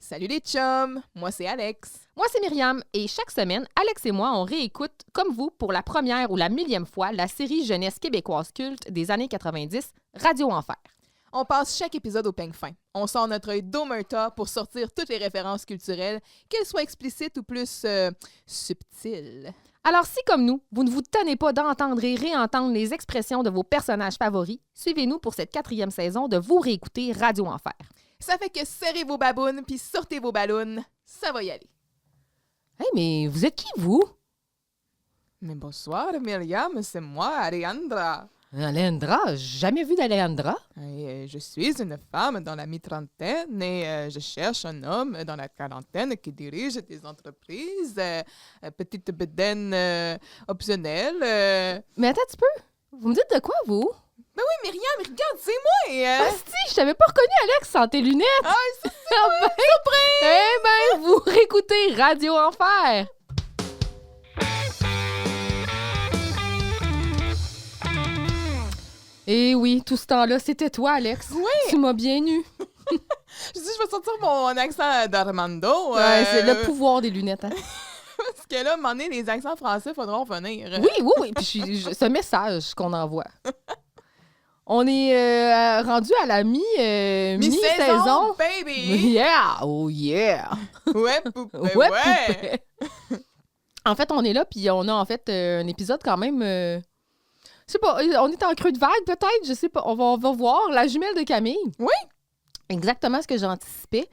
Salut les chums! Moi, c'est Alex. Moi, c'est Myriam, et chaque semaine, Alex et moi, on réécoute, comme vous, pour la première ou la millième fois, la série jeunesse québécoise culte des années 90, Radio Enfer. On passe chaque épisode au peigne fin. On sort notre œil d'omerta pour sortir toutes les références culturelles, qu'elles soient explicites ou plus subtiles. Alors, si comme nous, vous ne vous tenez pas d'entendre et réentendre les expressions de vos personnages favoris, suivez-nous pour cette 4e saison de Vous réécouter Radio Enfer. Ça fait que serrez vos babounes puis sortez vos ballons. Ça va y aller. Hey, mais vous êtes qui, vous? Mais bonsoir, Myriam, c'est moi, Alejandra. Alejandra? Jamais vu d'Alejandra? Je suis une femme dans la mi-trentaine et je cherche un homme dans la quarantaine qui dirige des entreprises, petite bedaine optionnelle. Mais attends un petit peu. Vous me dites de quoi, vous? Ben oui, Myriam, regarde, c'est moi! Asti, je t'avais pas reconnu, Alex, sans tes lunettes! Ah, c'est Eh ben, vous réécoutez Radio Enfer! Eh oui, tout ce temps-là, c'était toi, Alex. Oui! Tu m'as bien eu. Je dis, je vais sortir mon accent d'Armando. Ouais, c'est le pouvoir des lunettes, hein? Parce que là, à un moment donné, les accents français, faudront revenir. Oui. Puis ce message qu'on envoie. On est rendu à la mi-saison. Baby! Yeah! Oh yeah! Ouais, poupée, Ouais, ouais! poupée. En fait, on est là, puis on a en fait un épisode quand même... je sais pas, on est en creux de vague peut-être, je sais pas. On va voir. La jumelle de Camille. Oui! Exactement ce que j'anticipais.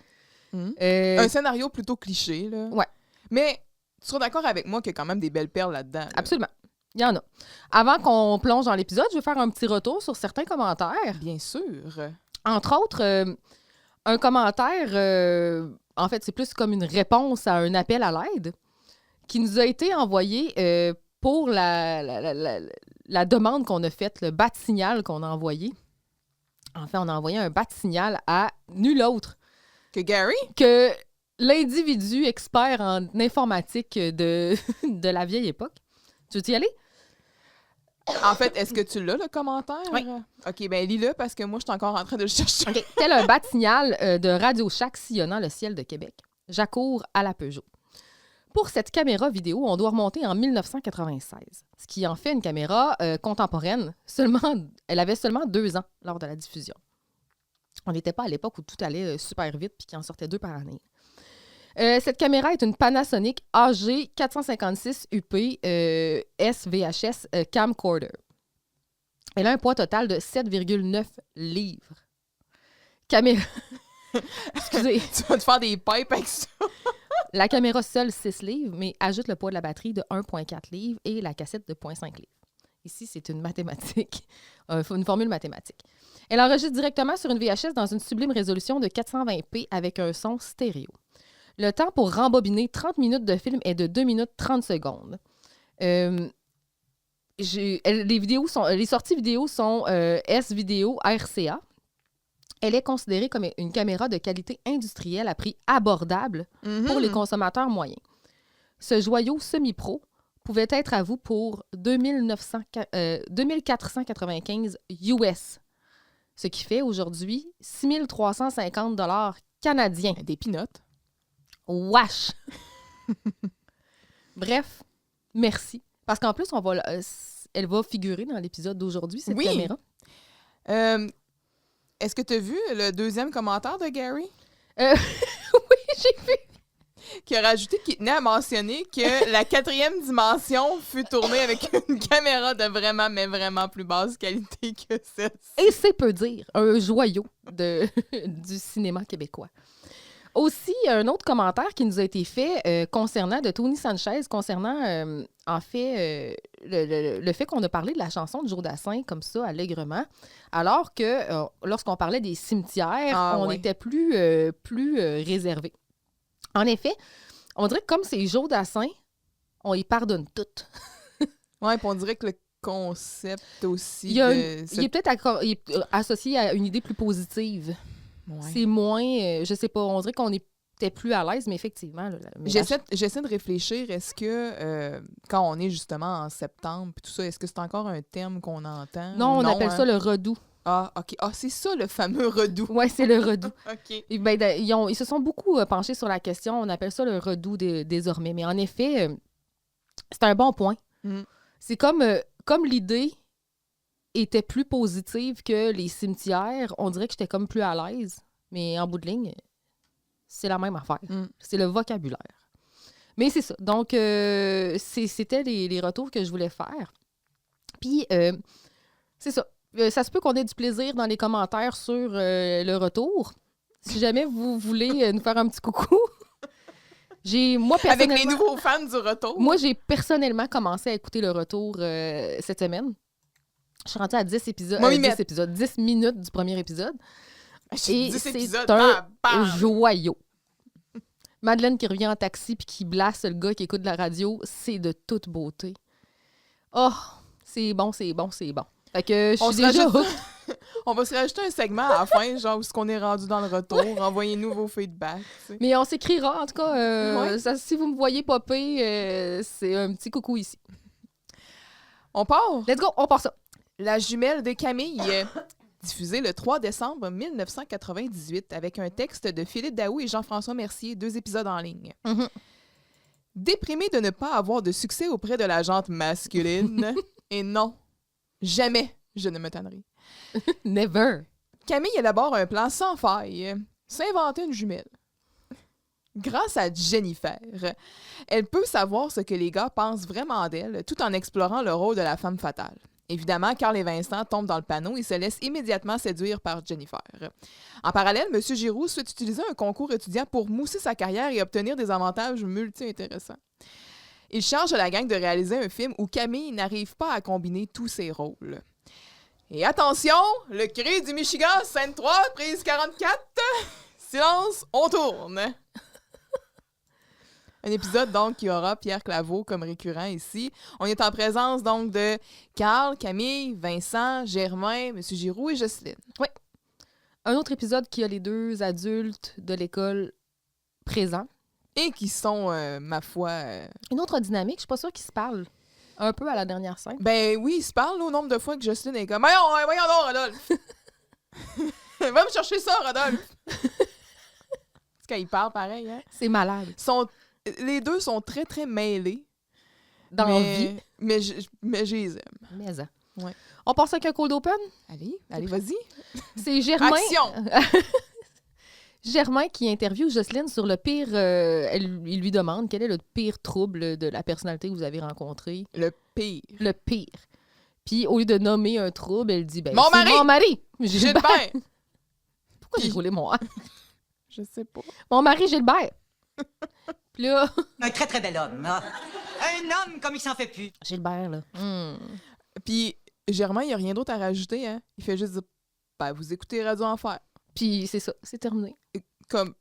Un scénario plutôt cliché, là. Ouais. Mais tu seras d'accord avec moi qu'il y a quand même des belles perles là-dedans. Là. Absolument. Il y en a. Avant qu'on plonge dans l'épisode, je vais faire un petit retour sur certains commentaires. Bien sûr. Entre autres, un commentaire, en fait, c'est plus comme une réponse à un appel à l'aide qui nous a été envoyé pour la demande qu'on a faite, le bat-signal qu'on a envoyé. En fait, on a envoyé un bat-signal à nul autre Que Gary? que l'individu expert en informatique de la vieille époque. Tu veux y aller? En fait, est-ce que tu l'as, le commentaire? Oui. OK, ben lis-le parce que moi, je suis encore en train de le chercher. OK. Tel un bat-signal de Radio Shack sillonnant le ciel de Québec. J'accours à la Peugeot. Pour cette caméra vidéo, on doit remonter en 1996, ce qui en fait une caméra contemporaine. Elle avait seulement 2 ans lors de la diffusion. On n'était pas à l'époque où tout allait super vite puis qu'il en sortait 2 par année. Cette caméra est une Panasonic AG456 UP SVHS camcorder. Elle a un poids total de 7,9 livres. Caméra... Excusez. Tu vas te faire des pipes avec ça. La caméra seule 6 livres, mais ajoute le poids de la batterie de 1,4 livres et la cassette de 0,5 livres. Ici, c'est une mathématique, une formule mathématique. Elle enregistre directement sur une VHS dans une sublime résolution de 420p avec un son stéréo. Le temps pour rembobiner 30 minutes de film est de 2 minutes 30 secondes. Les sorties vidéo sont S-Vidéo RCA. Elle est considérée comme une caméra de qualité industrielle à prix abordable pour les consommateurs moyens. Ce joyau semi-pro pouvait être à vous pour 2495 US, ce qui fait aujourd'hui 6350 $ canadiens. Des pinottes. Wesh! Bref, merci. Parce qu'en plus, elle va figurer dans l'épisode d'aujourd'hui, cette caméra. Est-ce que tu as vu le deuxième commentaire de Gary? Oui, j'ai vu. Qui a rajouté qu'il tenait à mentionner que la 4e dimension fut tournée avec une caméra de vraiment, mais vraiment plus basse qualité que celle-ci. Et c'est peu dire, un joyau du cinéma québécois. Aussi, un autre commentaire qui nous a été fait de Tony Sanchez concernant, en fait, le fait qu'on a parlé de la chanson de Joe Dassin comme ça, allègrement, alors que lorsqu'on parlait des cimetières, on était plus réservé. En effet, on dirait que comme c'est Joe Dassin, on y pardonne tout. Oui, puis on dirait que le concept aussi... Il est peut-être associé à une idée plus positive. Ouais. C'est moins, je sais pas, on dirait qu'on était plus à l'aise, mais effectivement... J'essaie de réfléchir, est-ce que quand on est justement en septembre, puis tout ça, est-ce que c'est encore un terme qu'on entend? Non, on appelle ça le redoux. Ah, OK. Ah, c'est ça, le fameux redout. Oui, c'est le redout. OK. Et ben, ils se sont beaucoup penchés sur la question. On appelle ça le redout désormais. Mais en effet, c'est un bon point. Mm. C'est comme l'idée était plus positive que les cimetières, on dirait que j'étais comme plus à l'aise. Mais en bout de ligne, c'est la même affaire. Mm. C'est le vocabulaire. Mais c'est ça. Donc, c'était les retours que je voulais faire. Puis, c'est ça. Ça se peut qu'on ait du plaisir dans les commentaires sur le retour. Si jamais vous voulez nous faire un petit coucou. Moi, Avec les nouveaux fans du retour. Moi, j'ai personnellement commencé à écouter le retour cette semaine. Je suis rentrée à 10 épisodes. 10 minutes du premier épisode. Et 10 c'est épisodes. un joyau. Madeleine qui revient en taxi puis qui blasse le gars qui écoute de la radio, c'est de toute beauté. Oh, c'est bon, c'est bon, c'est bon. Fait que je suis déjà hooked. On va se rajouter un segment à la fin, genre où est-ce qu'on est rendu dans le retour. Envoyez-nous vos feedbacks. Tu sais. Mais on s'écrira, en tout cas. Si vous me voyez popper, c'est un petit coucou ici. On part? Let's go, on part ça. La jumelle de Camille, diffusée le 3 décembre 1998 avec un texte de Philippe Daou et Jean-François Mercier, 2 épisodes en ligne. Mm-hmm. Déprimé de ne pas avoir de succès auprès de la jante masculine, et non, jamais je ne me tannerai. Never. Camille élabore un plan sans faille, s'inventer une jumelle. Grâce à Jennifer, elle peut savoir ce que les gars pensent vraiment d'elle tout en explorant le rôle de la femme fatale. Évidemment, Carl et Vincent tombent dans le panneau et se laissent immédiatement séduire par Jennifer. En parallèle, M. Giroux souhaite utiliser un concours étudiant pour mousser sa carrière et obtenir des avantages multi-intéressants. Il charge la gang de réaliser un film où Camille n'arrive pas à combiner tous ses rôles. Et attention, le cri du Michigan, scène 3, prise 44. Silence, on tourne. Un épisode, donc, qui aura Pierre Claveau comme récurrent ici. On est en présence, donc, de Carl, Camille, Vincent, Germain, M. Giroux et Jocelyne. Oui. Un autre épisode qui a les 2 adultes de l'école présents. Et qui sont, ma foi... Une autre dynamique, je suis pas sûre qu'ils se parlent un peu à la dernière scène. Ben oui, ils se parlent au nombre de fois que Jocelyne est comme « Voyons donc, Rodolphe! Va me chercher ça, Rodolphe! » C'est quand ils parlent pareil, hein? C'est malade. Les deux sont très, très mêlés. Dans la vie. Mais je les aime. Mais ça. Ouais. On passe avec un cold open? Allez, vas-y. C'est Germain. Action! Germain qui interviewe Jocelyne sur le pire... il lui demande quel est le pire trouble de la personnalité que vous avez rencontré. Le pire. Le pire. Puis au lieu de nommer un trouble, elle dit... Mon mari! Mon mari! Gilbert! Pourquoi j'ai roulé mon A? Je sais pas. Mon mari Gilbert! Puis là... Un très, très bel homme. Hein? Un homme comme il s'en fait plus. Gilbert, là. Puis Germain, il n'y a rien d'autre à rajouter. Hein? Il fait juste dire vous écoutez Radio Enfer. Puis c'est ça, c'est terminé. Comme,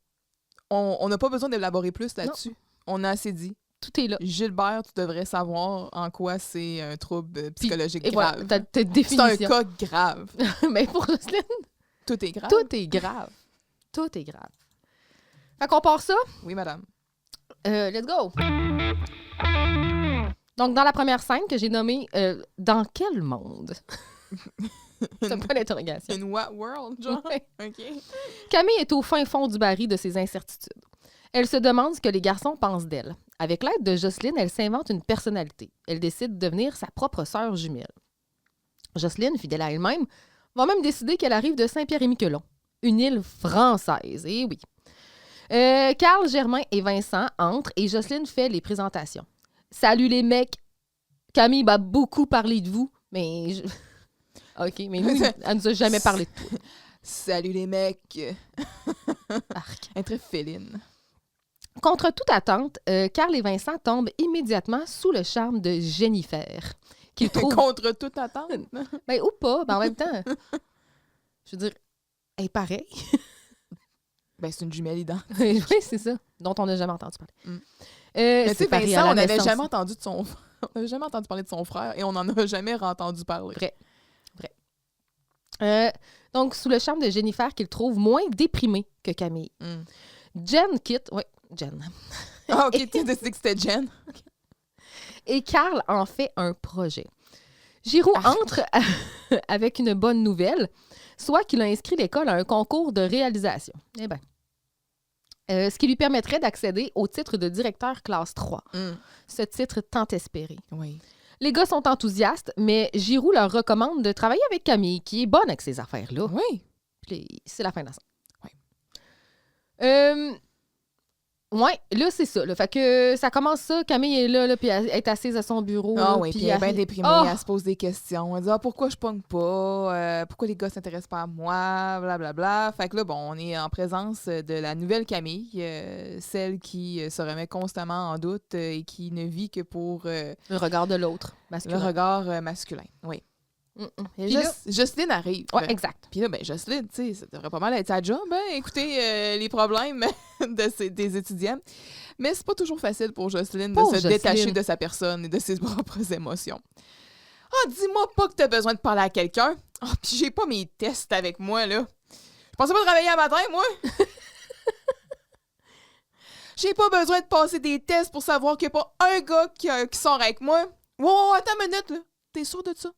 on n'a pas besoin d'élaborer plus là-dessus. On a assez dit. Tout est là. Gilbert, tu devrais savoir en quoi c'est un trouble psychologique Puis, grave. Voilà, ta définition. C'est un cas grave. Mais pour Jocelyne, tout est grave. Tout est grave. Tout est grave. Fait qu'on part ça? Oui, madame. Let's go! Donc, dans la première scène que j'ai nommée « Dans quel monde? » C'est un point d'interrogation. In what world, genre? Ouais. OK. Camille est au fin fond du baril de ses incertitudes. Elle se demande ce que les garçons pensent d'elle. Avec l'aide de Jocelyne, elle s'invente une personnalité. Elle décide de devenir sa propre sœur jumelle. Jocelyne, fidèle à elle-même, va même décider qu'elle arrive de Saint-Pierre-et-Miquelon, une île française. Eh oui. Carl, Germain et Vincent entrent et Jocelyne fait les présentations. « Salut les mecs! Camille m'a beaucoup parlé de vous, mais... OK, mais nous, elle nous a jamais parlé de toi. Salut les mecs! Arc. Elle est très féline. Contre toute attente, Carl et Vincent tombent immédiatement sous le charme de Jennifer, qu'ils trouvent... Contre toute attente? Ben, ou pas, ben en même temps. Je veux dire, elle est pareille. Ben, c'est une jumelle identique. Oui, c'est ça, dont on n'a jamais entendu parler. Mais tu sais, pareil Vincent, à la on n'avait naissance. jamais entendu de son... On n'avait jamais entendu parler de son frère et on n'en a jamais entendu parler. Vrai. Donc, sous le charme de Jennifer, qu'il trouve moins déprimée que Camille. Jen quitte... Oui, Jen. Ah, OK, tu as décidé que c'était Jen. Et Carl en fait un projet. Giroux entre avec une bonne nouvelle, soit qu'il a inscrit l'école à un concours de réalisation. Eh bien. Ce qui lui permettrait d'accéder au titre de directeur classe 3. Ce titre tant espéré. Oui. Les gars sont enthousiastes, mais Giroux leur recommande de travailler avec Camille, qui est bonne avec ces affaires-là. Oui. Puis c'est la fin de la scène. Oui. Ouais, là, c'est ça. Là. Fait que ça commence ça. Camille est là puis elle est assise à son bureau. Ah là, oui, puis elle est bien déprimée, elle se pose des questions. Elle dit pourquoi je pogne pas? Pourquoi les gars s'intéressent pas à moi? Blablabla. Fait que là, bon, on est en présence de la nouvelle Camille, celle qui se remet constamment en doute et qui ne vit que pour le regard de l'autre, masculin. le regard masculin. Oui. Et Puis là, Jocelyne arrive. ouais, exact. Puis là, ben Jocelyne, tu sais, ça devrait pas mal être sa job, hein, écouter les problèmes des étudiants. Mais c'est pas toujours facile pour Jocelyne de se détacher de sa personne et de ses propres émotions. Ah, dis-moi pas que t'as besoin de parler à quelqu'un. Ah, puis j'ai pas mes tests avec moi, là. Je pensais pas travailler à matin, moi. J'ai pas besoin de passer des tests pour savoir qu'il y a pas un gars qui sort avec moi. Wow, attends une minute, là. T'es sûr de ça?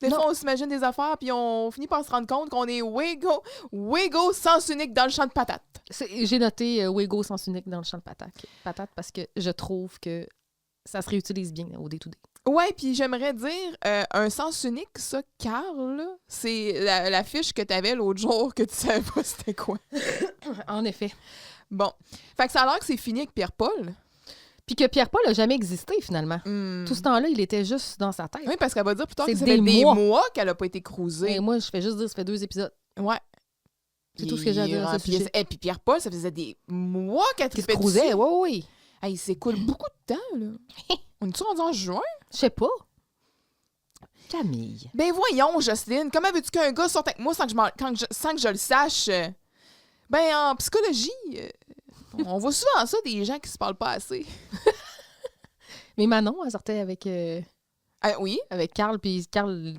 Des fois, on s'imagine des affaires, puis on finit par se rendre compte qu'on est Wego sens unique dans le champ de patates. J'ai noté Wego sens unique dans le champ de patates parce que je trouve que ça se réutilise bien au day-to-day. Ouais, puis j'aimerais dire un sens unique, ça, Carl, là, c'est la fiche que t'avais l'autre jour que tu savais pas c'était quoi. En effet. Bon. Fait que ça a l'air que c'est fini avec Pierre-Paul. Puis que Pierre-Paul n'a jamais existé, finalement. Tout ce temps-là, il était juste dans sa tête. Oui, parce qu'elle va dire plus tard que ça C'est fait des mois qu'elle a pas été cruisée. Et moi, je fais juste dire, ça fait 2 épisodes. Ouais. C'est tout ce que j'ai à dire à ce sujet. Et puis Pierre-Paul, ça faisait des mois qu'elle Qui se trippait cruisait, dessus. oui. Hey, il s'écoule beaucoup de temps, là. On est-tu rendu en juin? Je sais pas. Camille. Ben voyons, Jocelyne, comment veux-tu qu'un gars sorte avec moi sans que je le sache? Ben, en psychologie, on voit souvent ça, des gens qui se parlent pas assez. Mais Manon, elle sortait avec, Oui. avec Carl, puis Carl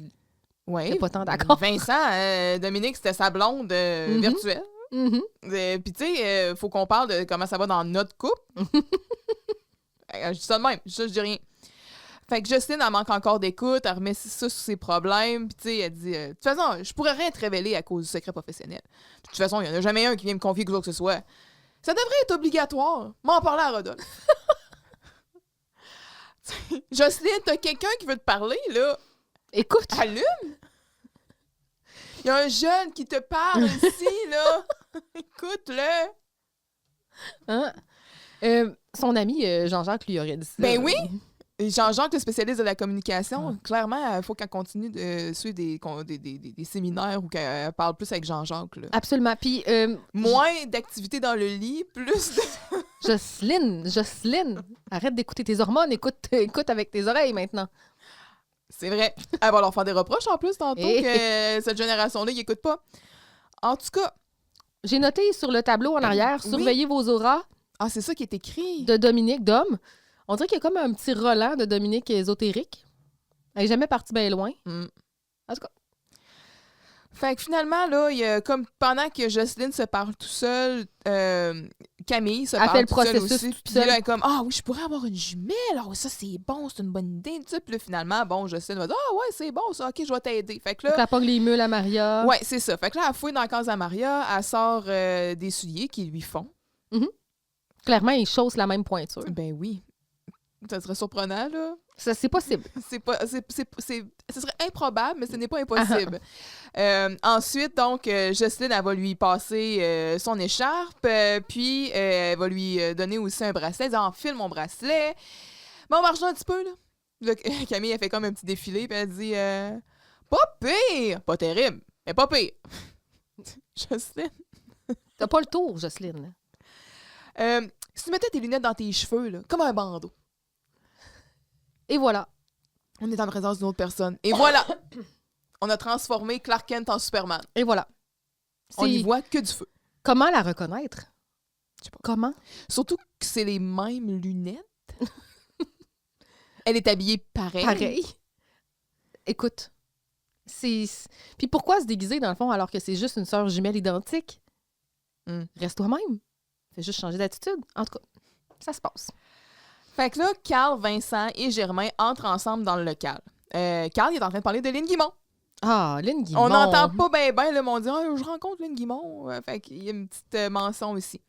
Oui. n'était pas tant d'accord. Vincent, Dominique, c'était sa blonde virtuelle. Puis tu sais, faut qu'on parle de comment ça va dans notre couple. Je dis ça de même, je dis rien. Fait que Jocelyne, elle manque encore d'écoute, elle remet ça sur ses problèmes, puis tu sais, elle dit de toute façon, je pourrais rien te révéler à cause du secret professionnel. De toute façon, il y en a jamais un qui vient me confier quoi que ce soit. Ça devrait être obligatoire. M'en parler à Rodolphe. Jocelyne, t'as quelqu'un qui veut te parler, là. Écoute. Allume! Il y a un jeune qui te parle ici, là. Écoute-le. Hein? Son ami Jean-Jacques lui aurait dit ça. Ben oui! Et Jean-Jacques, le spécialiste de la communication, clairement, il faut qu'elle continue de suivre des séminaires où qu'elle parle plus avec Jean-Jacques. Là. Absolument. Puis, moins d'activité dans le lit, plus de... Jocelyne, arrête d'écouter tes hormones, écoute avec tes oreilles maintenant. C'est vrai. Elle va leur faire des reproches en plus tantôt que cette génération-là, ils n'écoutent pas. En tout cas... J'ai noté sur le tableau en arrière, surveillez vos auras. Ah, c'est ça qui est écrit. De Dominique Dom. On dirait qu'il y a comme un petit Roland de Dominique ésotérique. Elle n'est jamais partie bien loin. En tout cas. Fait que finalement, là, il y a comme pendant que Jocelyne se parle tout seul, Camille se parle tout seul aussi. Puis là, elle est comme oui, je pourrais avoir une jumelle. Ah, ça, c'est bon, c'est une bonne idée. Puis là, finalement, bon, Jocelyne va dire ouais, c'est bon, ça, ok, je vais t'aider. Fait que là. Elle pogne les mules à Maria. Ouais, c'est ça. Fait que là, elle fouille dans la case à Maria, elle sort des souliers qui lui font. Clairement, ils chaussent la même pointure. Ben oui. Ça serait surprenant, là. Ça, c'est possible. Ce serait improbable, mais ce n'est pas impossible. Ensuite, donc, Jocelyne, elle va lui passer son écharpe, puis elle va lui donner aussi un bracelet. Elle dit « Enfile mon bracelet. » Bon, on marche un petit peu, là. Là, Camille, elle fait comme un petit défilé, puis elle dit « Pas pire! Pas terrible, mais pas pire. » Jocelyne. T'as pas le tour, Jocelyne. Si tu mettais tes lunettes dans tes cheveux, là, comme un bandeau. Et voilà. On est en présence d'une autre personne. Et voilà! On a transformé Clark Kent en Superman. Et voilà. On n'y voit que du feu. Comment la reconnaître? Je sais pas. Comment? Surtout que c'est les mêmes lunettes. Elle est habillée pareil. Pareil. Écoute. Puis pourquoi se déguiser, dans le fond, alors que c'est juste une sœur jumelle identique? Reste toi-même. Fais juste changer d'attitude. En tout cas, ça se passe. Fait que là, Carl, Vincent et Germain entrent ensemble dans le local. Carl il est en train de parler de Lynn Guimond. Ah, Lynn Guimond. On n'entend pas bien le monde dire je rencontre Lynn Guimond. Fait qu'il y a une petite mention aussi.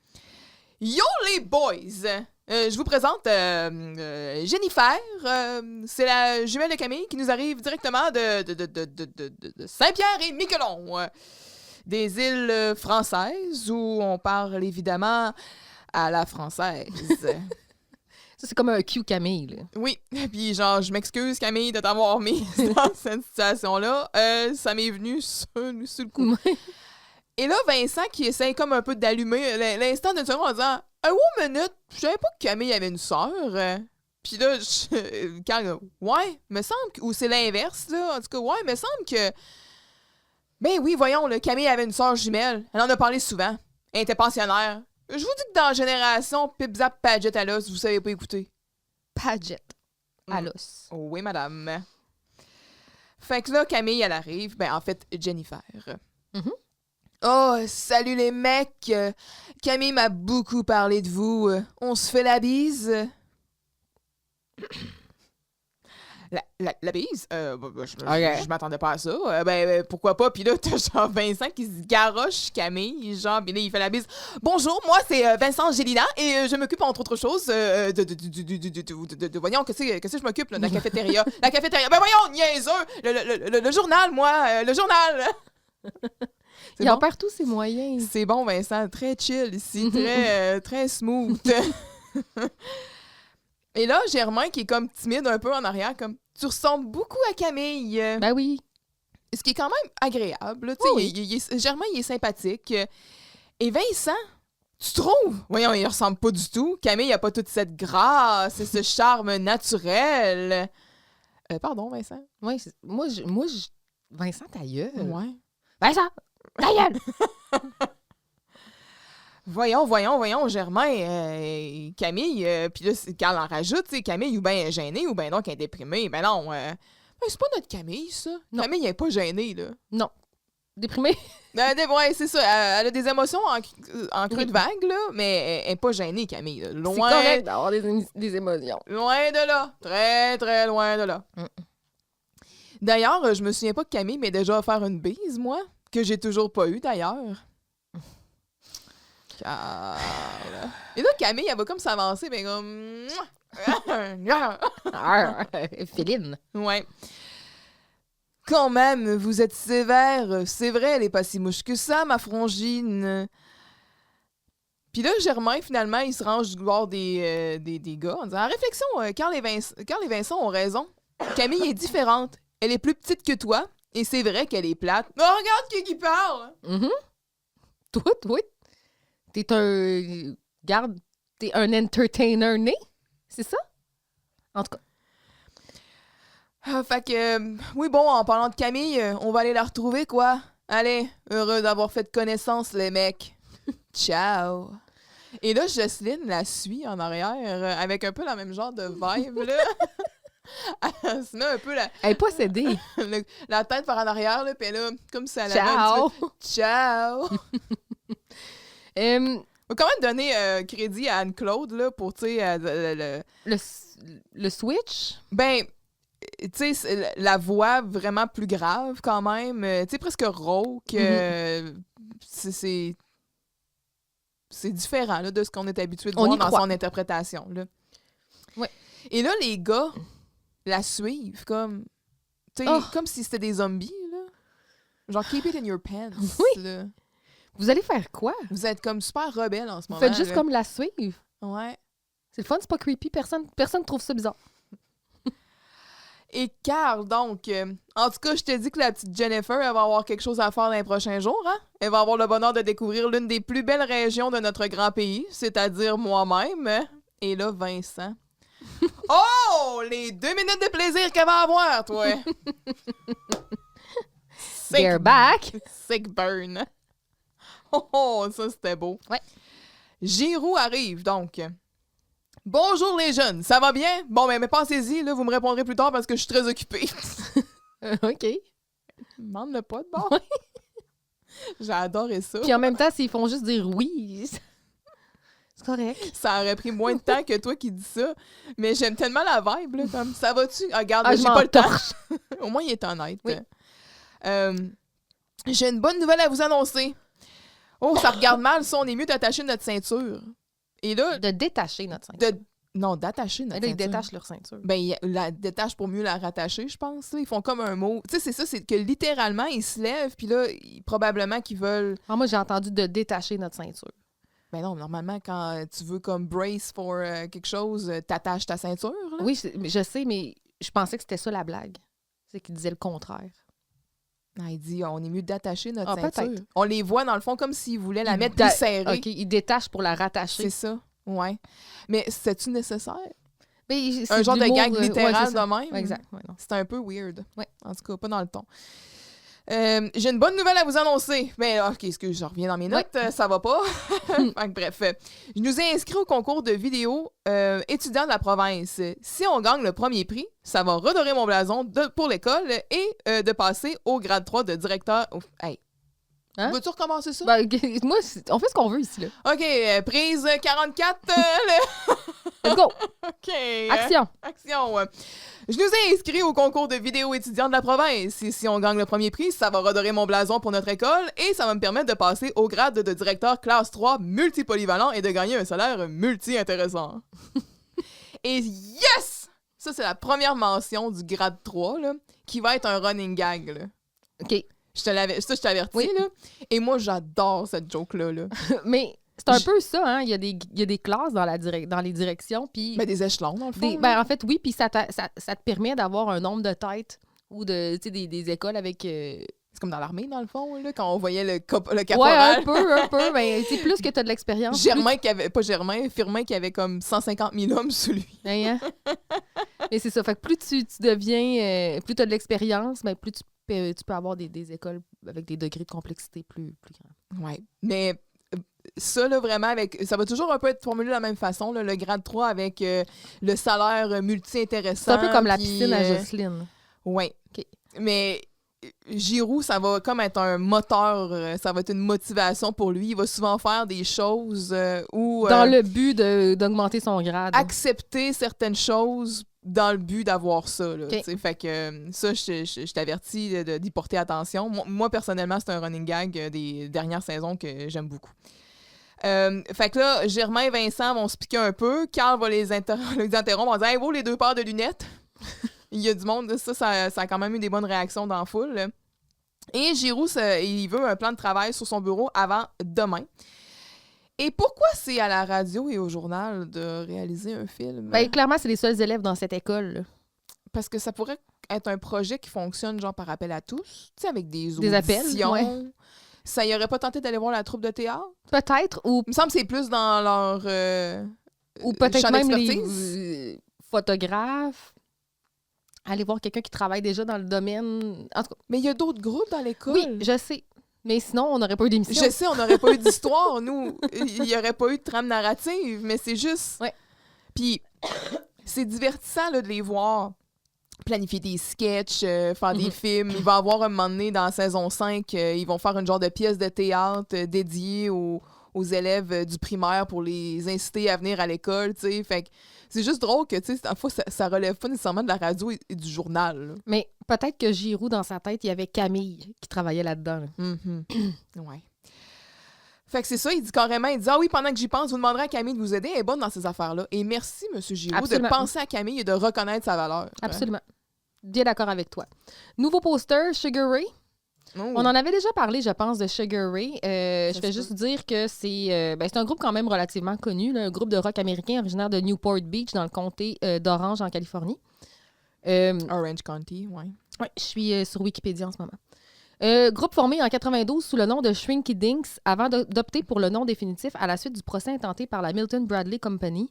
Yo les boys! Je vous présente Jennifer. C'est la jumelle de Camille qui nous arrive directement de Saint-Pierre et Miquelon. Des îles françaises où on parle évidemment à la française. Ça, c'est comme un Q Camille, là. Oui, puis genre, je m'excuse Camille de t'avoir mis dans cette situation-là. Ça m'est venu sur le coup. Et là, Vincent qui essaie comme un peu d'allumer l'instant d'une seconde en disant « Oh, minute, je savais pas que Camille avait une sœur. » Puis là, Carl, ouais, me semble que... Ou c'est l'inverse, là. En tout cas, ouais, me semble que... Ben oui, voyons, là, Camille avait une sœur jumelle. Elle en a parlé souvent. Elle était pensionnaire. Je vous dis que dans Génération, Pip Zap Padgett à l'os, vous savez pas écouter. Padgett à l'os. Oh, oui, madame. Fait que là, Camille, elle arrive. Ben, en fait, Jennifer. Mhm. Oh, salut les mecs. Camille m'a beaucoup parlé de vous. On se fait la bise? La bise? Je m'attendais pas à ça. Pourquoi pas? Puis là, t'as genre Vincent qui se garoche Camille, genre, puis là, il fait la bise. Bonjour, moi, c'est Vincent Gélina et je m'occupe, entre autres choses, voyons, qu'est-ce que je m'occupe, là, de la cafétéria? La cafétéria, ben voyons, niaiseux! Le journal, moi, le journal! Il en perd tous ses moyens. C'est bon, Vincent, très chill ici, très smooth. Et là, Germain, qui est comme timide un peu en arrière, comme « Tu ressembles beaucoup à Camille. » Ben oui. Ce qui est quand même agréable. Oh oui. Germain, il est sympathique. Et Vincent, tu trouves? Voyons, il ressemble pas du tout. Camille n'a pas toute cette grâce et ce charme naturel. Pardon, Vincent? Ouais, moi, Vincent, ta gueule. Ouais. Vincent, ta gueule! Voyons, Germain, Camille, puis là, Carl en rajoute, tu sais, Camille ou bien gênée ou bien donc elle est déprimée. Ben non, c'est pas notre Camille, ça. Non. Camille, elle est pas gênée, là. Non. Déprimée? Ouais, c'est ça. Elle a des émotions en creux de vague, là, mais elle est pas gênée, Camille. Là. Loin, c'est correct d'avoir des émotions. Loin de là. Très, très loin de là. D'ailleurs, je me souviens pas que Camille m'ait déjà offert une bise, moi, que j'ai toujours pas eu, d'ailleurs. Et là, Camille, elle va comme s'avancer, ben comme... Féline. Ouais. Quand même, vous êtes sévère. C'est vrai, elle est pas si mouche que ça, ma frangine. Puis là, Germain, finalement, il se range du bord des gars en disant « En réflexion, Carl et Vincent ont raison. Camille est différente. Elle est plus petite que toi, et c'est vrai qu'elle est plate. Oh, regarde qui parle! Mm-hmm. Toi, t'es un... Garde, t'es un entertainer né? C'est ça? En tout cas. Fait que, oui, bon, en parlant de Camille, on va aller la retrouver, quoi. Allez, heureux d'avoir fait connaissance, les mecs. Ciao. Et là, Jocelyne la suit en arrière, avec un peu la même genre de vibe, là. Elle se met un peu Elle est possédée. la tête par en arrière, là, puis là, comme ça la Ciao. Ciao. On va quand même donner crédit à Anne-Claude, là, pour, tu sais, le switch? Ben, tu sais, la voix vraiment plus grave, quand même. Tu sais, presque rauque. C'est différent, là, de ce qu'on est habitué de voir dans son interprétation, là. Ouais. Et là, les gars la suivent comme... Tu sais, comme si c'était des zombies, là. Genre, keep it in your pants, là. Vous allez faire quoi? Vous êtes comme super rebelle en ce moment. Vous faites juste là. comme la suivre. Ouais. C'est le fun, c'est pas creepy. Personne trouve ça bizarre. Et Carl, donc, en tout cas, je te dis que la petite Jennifer, elle va avoir quelque chose à faire dans les prochains jours, hein? Elle va avoir le bonheur de découvrir l'une des plus belles régions de notre grand pays, c'est-à-dire moi-même. Et là, Vincent. Oh! Les 2 minutes de plaisir qu'elle va avoir, toi! They're back! Sick burn. Oh, ça, c'était beau. Ouais. Giroux arrive, donc. Bonjour, les jeunes. Ça va bien? Bon, mais pensez-y, là, vous me répondrez plus tard parce que je suis très occupée. OK. Demande-le pas de bord. J'ai adoré ça. Puis en même temps, s'ils font juste dire oui, c'est C'est correct. Ça aurait pris moins de temps que toi qui dis ça. Mais j'aime tellement la vibe, là, comme ça va-tu? Ah, regarde, Ah, j'ai je m'en pas le temps. torche. Au moins, il est honnête. Oui. J'ai une bonne nouvelle à vous annoncer. Oh, ça regarde mal, ça. On est mieux d'attacher notre ceinture. Et là, De détacher notre ceinture. non, d'attacher notre Là, ils ceinture. détachent leur ceinture. Ben, ils la détachent pour mieux la rattacher, je pense. Là. Ils font comme un mot. Tu sais, c'est ça, c'est que littéralement, ils se lèvent, puis là, probablement qu'ils veulent... Ah, moi, j'ai entendu de détacher notre ceinture. Ben non, normalement, quand tu veux comme brace for quelque chose, t'attaches ta ceinture, là. Oui, je sais, mais je pensais que c'était ça la blague. C'est qu'il disait le contraire. Ah, il dit, on est mieux d'attacher notre Ah, ceinture. peut-être. On les voit, dans le fond, comme s'ils voulaient la Il mettre da- plus serrée. OK, il détache pour la rattacher. C'est ça, ouais. Mais c'est-tu nécessaire? Mais Un genre de l'humour, gag ouais, littéral c'est ça. de même? Ouais, exact. Ouais, non. C'est un peu weird. Ouais. En tout cas, pas dans le ton. J'ai une bonne nouvelle à vous annoncer. Mais OK, excuse, je reviens dans mes notes. Ça va pas. Fait que bref, je nous ai inscrits au concours de vidéo étudiants de la province. Si on gagne le premier prix, ça va redorer mon blason pour l'école et de passer au grade 3 de directeur. Oh, hey. Hein? Veux-tu recommencer ça? Ben, moi, on fait ce qu'on veut ici, là. OK, prise 44. Let's go! OK. Action! Action. Je nous ai inscrits au concours de vidéo étudiants de la province. Et si on gagne le premier prix, ça va redorer mon blason pour notre école et ça va me permettre de passer au grade de directeur classe 3 multipolyvalent et de gagner un salaire multi-intéressant. Et yes! Ça, c'est la première mention du grade 3, là, qui va être un running gag, là. OK. Je t'avertis, Oui. là. Et moi, j'adore cette joke-là, là. Mais c'est un peu ça, hein? Il y a des classes dans les directions, puis... Mais des échelons, dans le fond. là. Ben, en fait, oui, puis ça te permet d'avoir un nombre de têtes ou de, tu sais, des écoles avec... C'est comme dans l'armée, dans le fond, là, quand on voyait le Ouais, caporal. un peu, mais c'est plus que tu as de l'expérience. Firmin qui avait comme 150 000 hommes sous lui. Plus... Hein? Mais c'est ça, fait que plus tu deviens... plus tu as de l'expérience, ben, plus tu peux avoir des écoles avec des degrés de complexité plus grands. Ouais. Mais ça, là, vraiment, ça va toujours un peu être formulé de la même façon, là, le grade 3 avec le salaire multi-intéressant. C'est un peu comme la puis, piscine à Jocelyne. Oui. OK. Mais Giroux, ça va comme être un moteur, ça va être une motivation pour lui. Il va souvent faire des choses où... Dans le but d'augmenter son grade. accepter certaines choses dans le but d'avoir ça. Là, OK. t'sais. Fait que ça, je t'avertis d'y porter attention. Moi, personnellement, c'est un running gag des dernières saisons que j'aime beaucoup. Fait que là, Germain et Vincent vont se piquer un peu. Carl va les interrompre en disant « Hey, vaut les 2 paires de lunettes! » Il y a du monde, ça a quand même eu des bonnes réactions dans la foule. Là. Et Giroux, il veut un plan de travail sur son bureau avant demain. Et pourquoi c'est à la radio et au journal de réaliser un film? Ben, clairement, c'est les seuls élèves dans cette école. Là. Parce que ça pourrait être un projet qui fonctionne genre par appel à tous, tu sais, avec des Des appels, auditions. ouais. Ça y aurait pas tenté d'aller voir la troupe de théâtre? Peut-être, ou Il me semble que c'est plus dans leur peut-être champ même d'expertise. les photographes. Aller voir quelqu'un qui travaille déjà dans le domaine. En tout cas, Mais il y a d'autres groupes dans l'école. oui, je sais. Mais sinon, on n'aurait pas eu d'émission. Je sais, on n'aurait pas eu d'histoire, nous. Il n'y aurait pas eu de trame narrative, mais c'est juste... Ouais. Puis, c'est divertissant là, de les voir planifier des sketchs, faire des films. Il va y avoir un moment donné, dans la saison 5, ils vont faire une genre de pièce de théâtre dédiée aux élèves du primaire pour les inciter à venir à l'école, tu sais. Fait que c'est juste drôle que, tu sais, parfois, ça relève pas nécessairement de la radio et du journal, là. Mais peut-être que Giroux, dans sa tête, il y avait Camille qui travaillait là-dedans. Là. Mhm. Ouais. Fait que c'est ça, il dit carrément, il dit « Ah oui, pendant que j'y pense, vous demanderez à Camille de vous aider, elle est bonne dans ces affaires-là. » Et merci, M. Giroux, Absolument. de penser à Camille et de reconnaître sa valeur. Absolument. Bien d'accord avec toi. Nouveau poster, Sugar Ray. Oh. On en avait déjà parlé, je pense, de Sugar Ray. Je Ça vais se juste peut. dire que c'est un groupe quand même relativement connu, là, un groupe de rock américain originaire de Newport Beach, dans le comté d'Orange, en Californie. Orange County, ouais. Ouais, je suis sur Wikipédia en ce moment. Groupe formé en 92 sous le nom de Shrinky Dinks avant d'opter pour le nom définitif à la suite du procès intenté par la Milton Bradley Company,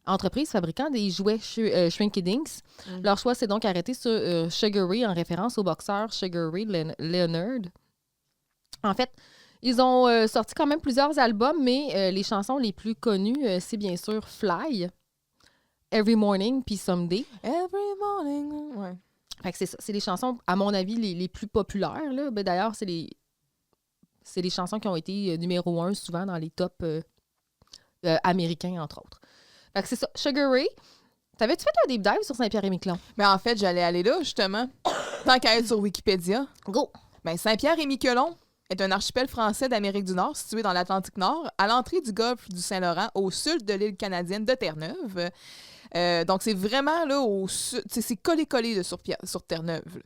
entreprise fabriquant des jouets Shrinky Dinks. Mm. Leur choix s'est donc arrêté sur Sugar Ray en référence au boxeur Sugar Ray Leonard. En fait, ils ont sorti quand même plusieurs albums, mais les chansons les plus connues, c'est bien sûr Fly, Every Morning puis Someday. Every morning, ouais. Fait que c'est ça. C'est les chansons, à mon avis, les plus populaires. Là. Ben, d'ailleurs, c'est les chansons qui ont été numéro 1 souvent dans les top américains, entre autres. Fait que c'est ça. Sugar Ray, t'avais-tu fait un deep dive sur Saint-Pierre-et-Miquelon? Mais en fait, j'allais aller là, justement. Tant qu'à être sur Wikipédia. Go! Ben, Saint-Pierre-et-Miquelon est un archipel français d'Amérique du Nord situé dans l'Atlantique Nord, à l'entrée du golfe du Saint-Laurent, au sud de l'île canadienne de Terre-Neuve. Donc, c'est vraiment là au sud. C'est collé là, sur Terre-Neuve.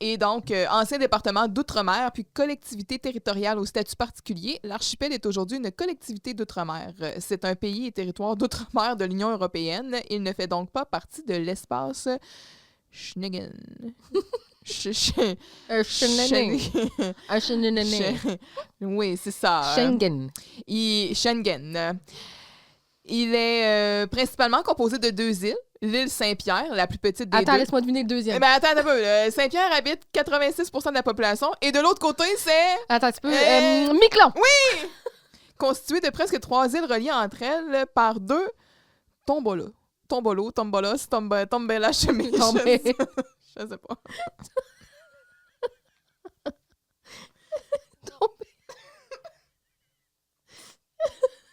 Et donc, ancien département d'outre-mer, puis collectivité territoriale au statut particulier, l'archipel est aujourd'hui une collectivité d'outre-mer. C'est un pays et territoire d'outre-mer de l'Union européenne. Il ne fait donc pas partie de l'espace Schengen. Un Schengen. Oui, c'est ça. Schengen. Schengen. Il est principalement composé de 2 îles. L'île Saint-Pierre, la plus petite des Attends, deux. laisse-moi deviner le deuxième. Ben, attends un peu. Saint-Pierre habite 86% de la population. Et de l'autre côté, c'est Attends, tu peux... Miquelon! Oui! Constitué de presque 3 îles reliées entre elles par 2 tombolas. Tombolos, tombolas, tombela, chemin. Je sais pas.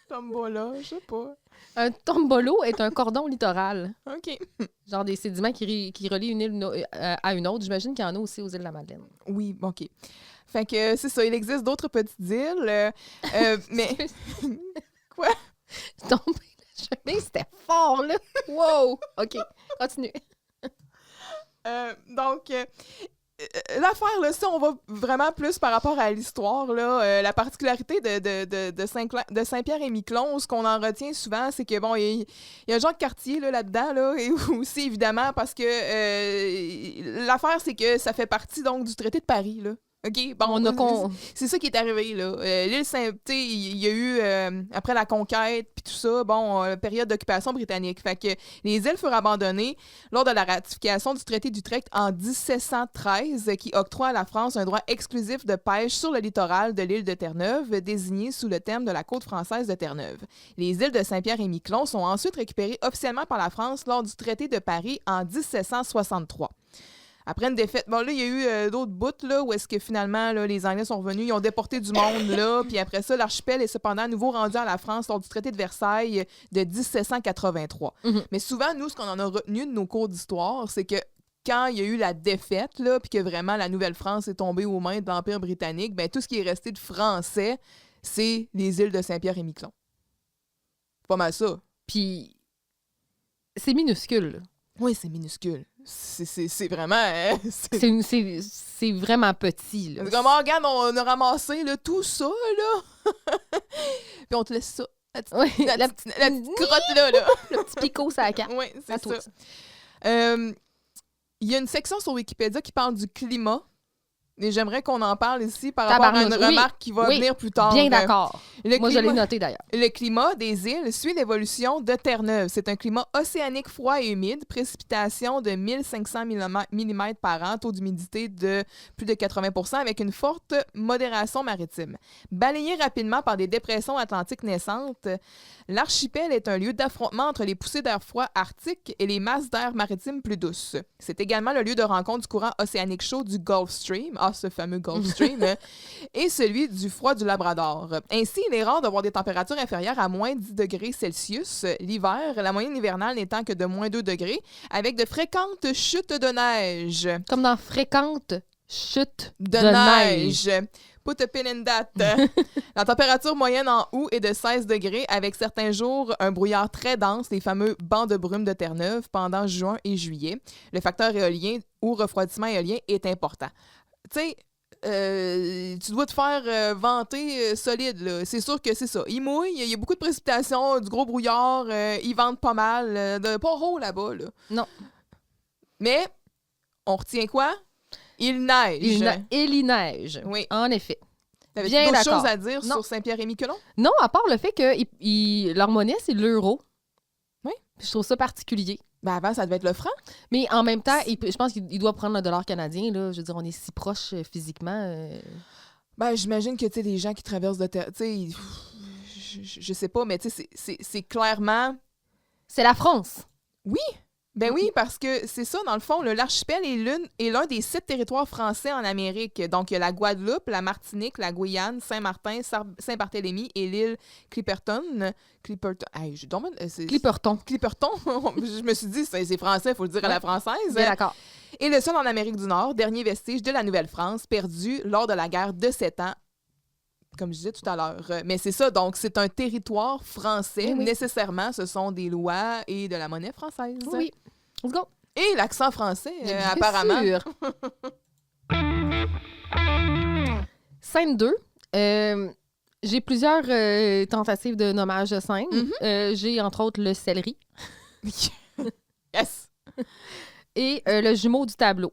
Tombola, je sais pas. Un tombolo est un cordon littoral. OK. Genre des sédiments qui relient une île à une autre. J'imagine qu'il y en a aussi aux îles de la Madeleine. Oui, OK. Fait que c'est ça, il existe d'autres petites îles, mais... Quoi? Tomber le chemin, c'était fort, là! Wow! OK, continue. Donc, l'affaire, là, si on va vraiment plus par rapport à l'histoire, là, la particularité de Saint-Pierre-et-Miquelon, ce qu'on en retient souvent, c'est que, bon, il y a Jacques Cartier là-dedans, là, et aussi, évidemment, parce que l'affaire, c'est que ça fait partie, donc, du traité de Paris, là. OK, bon, c'est ça qui est arrivé, là. L'île Saint... Tu sais, il y a eu, après la conquête, puis tout ça, bon, période d'occupation britannique. Fait que les îles furent abandonnées lors de la ratification du traité d'Utrecht en 1713, qui octroie à la France un droit exclusif de pêche sur le littoral de l'île de Terre-Neuve, désigné sous le thème de la côte française de Terre-Neuve. Les îles de Saint-Pierre-et-Miquelon sont ensuite récupérées officiellement par la France lors du traité de Paris en 1763. Après une défaite, bon là, il y a eu d'autres bouts là, où est-ce que finalement là, les Anglais sont revenus, ils ont déporté du monde là, puis après ça, l'archipel est cependant à nouveau rendu à la France lors du traité de Versailles de 1783. Mm-hmm. Mais souvent, nous, ce qu'on en a retenu de nos cours d'histoire, c'est que quand il y a eu la défaite, là, puis que vraiment la Nouvelle-France est tombée aux mains de l'Empire britannique, ben tout ce qui est resté de français, c'est les îles de Saint-Pierre-et-Miquelon. Pas mal ça. Puis, c'est minuscule. Oui, c'est minuscule. C'est vraiment... C'est vraiment petit, là. Comme, regarde, on a ramassé là, tout ça, là. Puis on te laisse ça. La petite crotte là. Le petit picot, ça carte. Oui, c'est ça. Il y a une section sur Wikipédia qui parle du climat. Et j'aimerais qu'on en parle ici par rapport à une remarque qui va venir plus tard. Bien d'accord. Moi, je l'ai noté d'ailleurs. Le climat des îles suit l'évolution de Terre-Neuve. C'est un climat océanique froid et humide, précipitation de 1500 mm par an, taux d'humidité de plus de 80 % avec une forte modération maritime. Balayé rapidement par des dépressions atlantiques naissantes, l'archipel est un lieu d'affrontement entre les poussées d'air froid arctique et les masses d'air maritime plus douces. C'est également le lieu de rencontre du courant océanique chaud du Gulf Stream, ce fameux Gulf Stream, et celui du froid du Labrador. Ainsi, il est rare de voir des températures inférieures à moins 10 degrés Celsius l'hiver, la moyenne hivernale n'étant que de moins 2 degrés, avec de fréquentes chutes de neige. Comme dans fréquentes chutes de neige. Put a pin in that. La température moyenne en août est de 16 degrés, avec certains jours un brouillard très dense, les fameux bancs de brume de Terre-Neuve, pendant juin et juillet. Le facteur éolien ou refroidissement éolien est important. Tu sais, tu dois te faire vanter solide, là. C'est sûr que c'est ça. Il mouille, il y a beaucoup de précipitations, du gros brouillard, ils ventent pas mal. Pas haut là-bas, là. Non. Mais, on retient quoi? Il neige. Il neige. Oui. En effet. T'avais d'autres choses à dire sur Saint-Pierre-et-Miquelon? Non, à part le fait que leur monnaie, c'est l'euro. Oui. Je trouve ça particulier. Ben avant, ça devait être le franc. Mais en même temps, je pense qu'il doit prendre le dollar canadien. Là. Je veux dire, on est si proches physiquement. Ben, j'imagine que, tu sais, les gens qui traversent de terre... Tu sais, je sais pas, mais tu sais, c'est clairement... C'est la France. Oui, Ben oui, parce que c'est ça, dans le fond, l'archipel est l'un des 7 territoires français en Amérique. Donc, il y a la Guadeloupe, la Martinique, la Guyane, Saint-Martin, Saint-Barthélemy et l'île Clipperton. Hey, Clipperton. Clipperton. Je me suis dit, c'est français, il faut le dire à la française. Bien d'accord. Et le seul en Amérique du Nord, dernier vestige de la Nouvelle-France, perdu lors de la guerre de 7 ans, comme je disais tout à l'heure. Mais c'est ça, donc c'est un territoire français. Oui. Nécessairement, ce sont des lois et de la monnaie française. Oui. Let's go. Et l'accent français, Bien apparemment. sûr. Scène 2. J'ai plusieurs tentatives de nommage de scène. J'ai entre autres le céleri. Yes! Et le jumeau du tableau.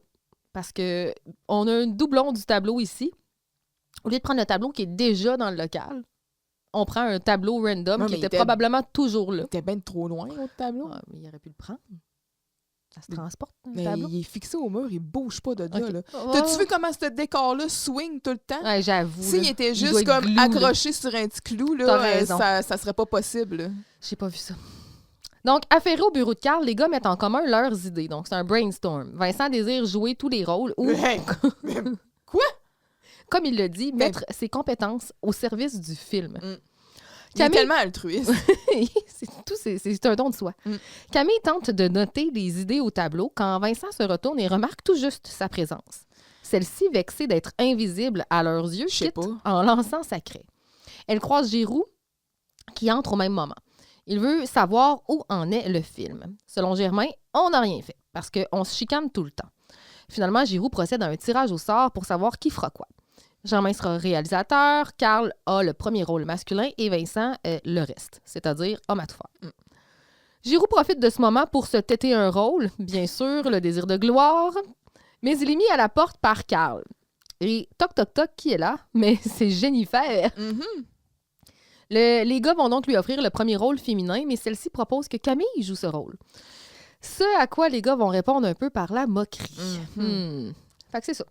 Parce que on a un doublon du tableau ici. Au lieu de prendre le tableau qui est déjà dans le local, on prend un tableau random Non, qui mais était probablement toujours là. T'es bien trop loin, l'autre tableau. Ah, mais il aurait pu le prendre. Ça se transporte, un Mais tableau. il est fixé au mur, il bouge pas de là. Ok. Là. Oh. T'as-tu vu comment ce décor-là swing tout le temps? Ouais, j'avoue. S'il là. était Il juste doit être comme glue, là. accroché sur un petit clou, T'as là, raison. ça serait pas possible. là. J'ai pas vu ça. Donc, affairés au bureau de Carl, les gars mettent en commun leurs idées. Donc, c'est un brainstorm. Vincent désire jouer tous les rôles ou, Hey, quoi? comme il le dit, mettre ses compétences au service du film. Il est Camille- tellement altruiste. c'est un don de soi. Camille tente de noter les idées au tableau quand Vincent se retourne et remarque tout juste sa présence. Celle-ci, vexée d'être invisible à leurs yeux, Je sais quitte pas. en lançant sa craie. Elle croise Giroux, qui entre au même moment. Il veut savoir où en est le film. Selon Germain, on n'a rien fait, parce qu'on se chicane tout le temps. Finalement, Giroux procède à un tirage au sort pour savoir qui fera quoi. Germain sera réalisateur, Carl a le premier rôle masculin et Vincent le reste, c'est-à-dire homme à tout faire. Giroux profite de ce moment pour se têter un rôle, bien sûr, le désir de gloire, mais il est mis à la porte par Carl. Et toc toc toc, qui est là? Mais c'est Jennifer. Les gars vont donc lui offrir le premier rôle féminin, mais celle-ci propose que Camille joue ce rôle. Ce à quoi les gars vont répondre un peu par la moquerie. Fait que c'est ça.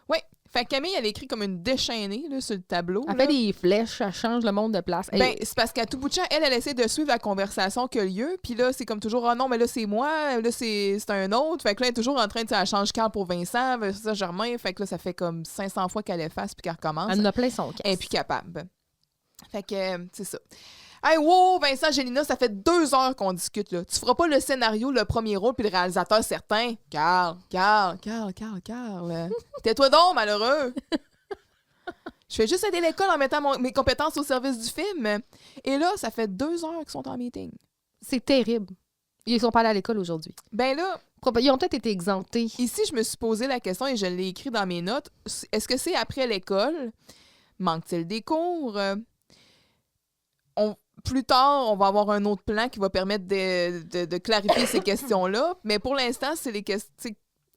Oui. Fait que Camille, elle écrit comme une déchaînée là, sur le tableau. Elle là. fait des flèches, elle change le monde de place. Ben, Hey, c'est parce qu'à tout bout de champ, elle essaie de suivre la conversation qui a lieu. Puis là, c'est comme toujours, ah non, mais là, c'est moi. Là, c'est un autre. Fait que là, elle est toujours en train de, elle change Carl pour Vincent, ça, Germain. Fait que là, ça fait comme 500 fois qu'elle efface puis qu'elle recommence. elle en a plein son casse. Elle est plus capable. Fait que, c'est ça. Hey, wow, Vincent, Gélina, ça fait 2 heures qu'on discute, là. Tu feras pas le scénario, le premier rôle, puis le réalisateur certain. Carl. Tais-toi donc, malheureux. Je fais juste aider l'école en mettant mes compétences au service du film. Et là, ça fait 2 heures qu'ils sont en meeting. C'est terrible. Ils sont pas allés à l'école aujourd'hui. Ben là, Ils ont peut-être été exemptés. ici, je me suis posé la question et je l'ai écrit dans mes notes. Est-ce que c'est après l'école? Manque-t-il des cours? Plus tard, on va avoir un autre plan qui va permettre de clarifier ces questions-là. Mais pour l'instant, c'est les questions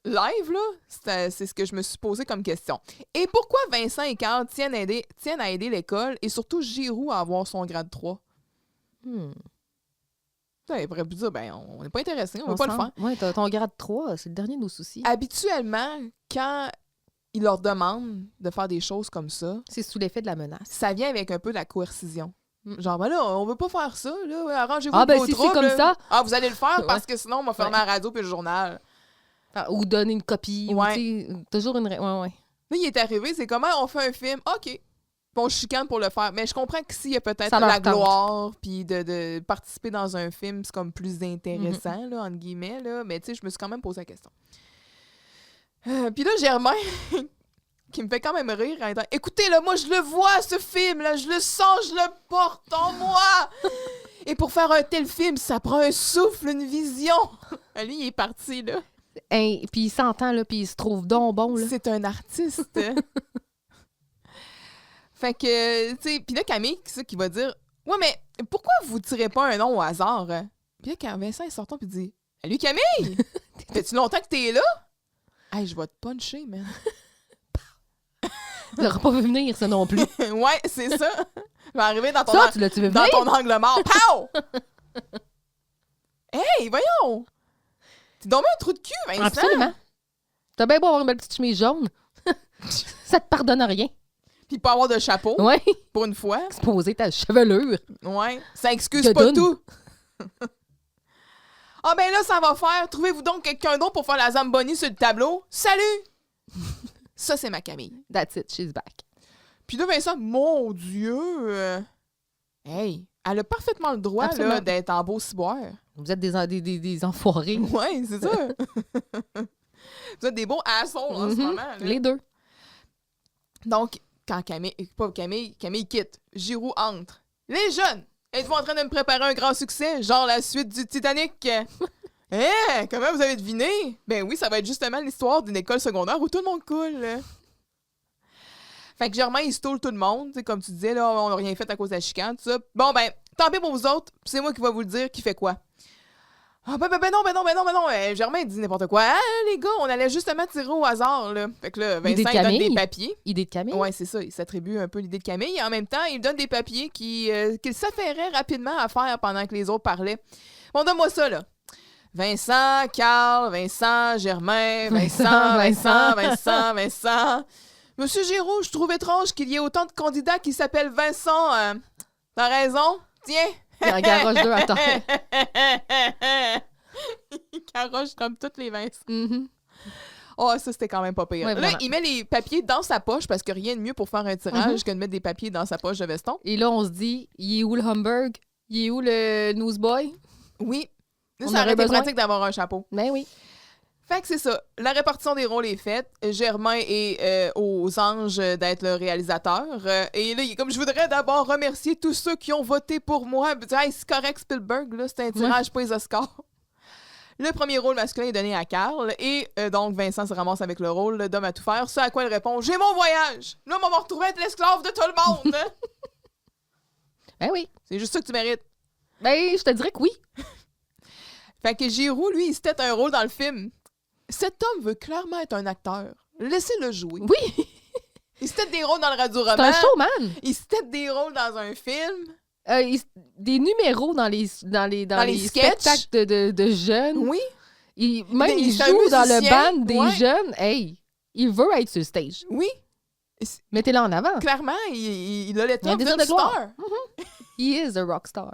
live, là. C'est ce que je me suis posé comme question. Et pourquoi Vincent et Carl tiennent à aider l'école et surtout Giroux à avoir son grade 3? Ça, il pourrait plus dire, ben, on n'est pas intéressé, on ne va pas le faire. Oui, ton grade 3, c'est le dernier de nos soucis. Habituellement, quand ils leur demandent de faire des choses comme ça, C'est sous l'effet de la menace. ça vient avec un peu de la coercition. Genre, ben là, on veut pas faire ça, là. Arrangez-vous Ah, ben, vos si c'est troubles. comme ça. Ah, vous allez le faire Ouais. parce que sinon, on va fermer la radio puis le journal. Ou donner une copie. Ouais. Ou, tu sais, toujours une... Ouais. Là, il est arrivé, c'est comment on fait un film. OK. Puis on chicane pour le faire. Mais je comprends que s'il y a peut-être Ça leur la tente. gloire puis de participer dans un film, c'est comme plus intéressant, là, entre guillemets. Là. Mais tu sais, je me suis quand même posé la question. Puis là, Germain, qui me fait quand même rire en étant « Écoutez, là, moi, je le vois, ce film, là, je le sens, je le porte en moi! Et pour faire un tel film, ça prend un souffle, une vision! » Lui, il est parti, là. Hey, puis il s'entend, là, puis il se trouve donc bon, là. C'est un artiste. Fait que, tu sais, puis là, Camille, c'est ça qui va dire « Ouais, mais pourquoi vous tirez pas un nom au hasard? » Puis là, quand Vincent est sortant, puis dit « Salut, Camille! Fait-tu longtemps que t'es là? » Hey, je vais te puncher, man. Tu l'auras pas vu venir, ça non plus. Ouais, c'est ça. Je vais arriver dans ton, Ça, tu l'as-tu vu dans venir? ton angle mort. Pow! Hey, voyons! T'es donc un trou de cul, Vincent! Absolument. T'as bien beau avoir une belle petite chemise jaune. Ça te pardonne rien. Puis pas avoir de chapeau, Ouais. pour une fois. Exposer ta chevelure. Ouais. Ça excuse De pas doune. tout. Ah ben là, ça va faire. Trouvez-vous donc quelqu'un d'autre pour faire la Zamboni sur le tableau. Salut! Ça, c'est ma Camille. That's it, she's back. Puis là, Vincent, mon Dieu! Hey, elle a parfaitement le droit Absolument. là, d'être en beau ciboire. Vous êtes des enfoirés. Ouais, c'est ça. Vous êtes des beaux assholes en ce Mhm. moment. là. Les deux. Donc, quand Camille quitte, Giroud entre. Les jeunes, êtes-vous en train de me préparer un grand succès, genre la suite du Titanic? Comment vous avez deviné? Ben oui, ça va être justement l'histoire d'une école secondaire où tout le monde coule. Fait que Germain, il stoule tout le monde. T'sais, comme tu disais, là, on n'a rien fait à cause de la chicane, tout ça. Bon, ben, tant pis pour vous autres, c'est moi qui vais vous le dire qui fait quoi. Ah, ben non. Germain, il dit n'importe quoi. Ah, les gars, on allait justement tirer au hasard, là. Fait que là, L'idée de Vincent, il donne Camille. des papiers. Idée de Camille. Ouais, c'est ça. Il s'attribue un peu l'idée de Camille. Et en même temps, il donne des papiers qu'il s'affairait rapidement à faire pendant que les autres parlaient. Bon, donne-moi ça, là. Vincent, Carl, Vincent, Germain, Vincent. Monsieur Giroud, je trouve étrange qu'il y ait autant de candidats qui s'appellent Vincent. T'as raison. Tiens. Il en garoche deux à temps. Il garoche comme toutes les Vincent. Mhm. Oh, ça, c'était quand même pas pire. Ouais, Là, vraiment. il met les papiers dans sa poche parce que rien de mieux pour faire un tirage que de mettre des papiers dans sa poche de veston. Et là, on se dit, il est où le Hamburg? Il est où le Newsboy? Oui. Là, On ça aurait aurait été besoin. pratique d'avoir un chapeau. Ben oui. Fait que c'est ça. La répartition des rôles est faite. Germain est aux anges d'être le réalisateur. Et là, il est comme, je voudrais d'abord remercier tous ceux qui ont voté pour moi. Hey, c'est correct, Spielberg, là, c'est un tirage pour les Oscars. Le premier rôle masculin est donné à Carl. Et donc, Vincent se ramasse avec le rôle d'homme à tout faire. Ce à quoi il répond, j'ai mon voyage. Là, on va me retrouver être l'esclave de tout le monde. Hein? Ben oui. C'est juste ça que tu mérites. Ben, je te dirais que oui. Fait que Giroud, lui, il se tête un rôle dans le film. Cet homme veut clairement être un acteur. Laissez-le jouer. Oui. Il se tête des rôles dans le C'est radio-roman. un showman. Il se tête des rôles dans un film. Des numéros dans les les sketchs. spectacles de jeunes. Oui. Même il c'est un joue dans le musicien. band des Ouais. jeunes. Hey, il veut être sur stage. Oui. Mettez-le en avant. Clairement, il a Il a un l'étoffe désir d'une de gloire. star. He is a rock star.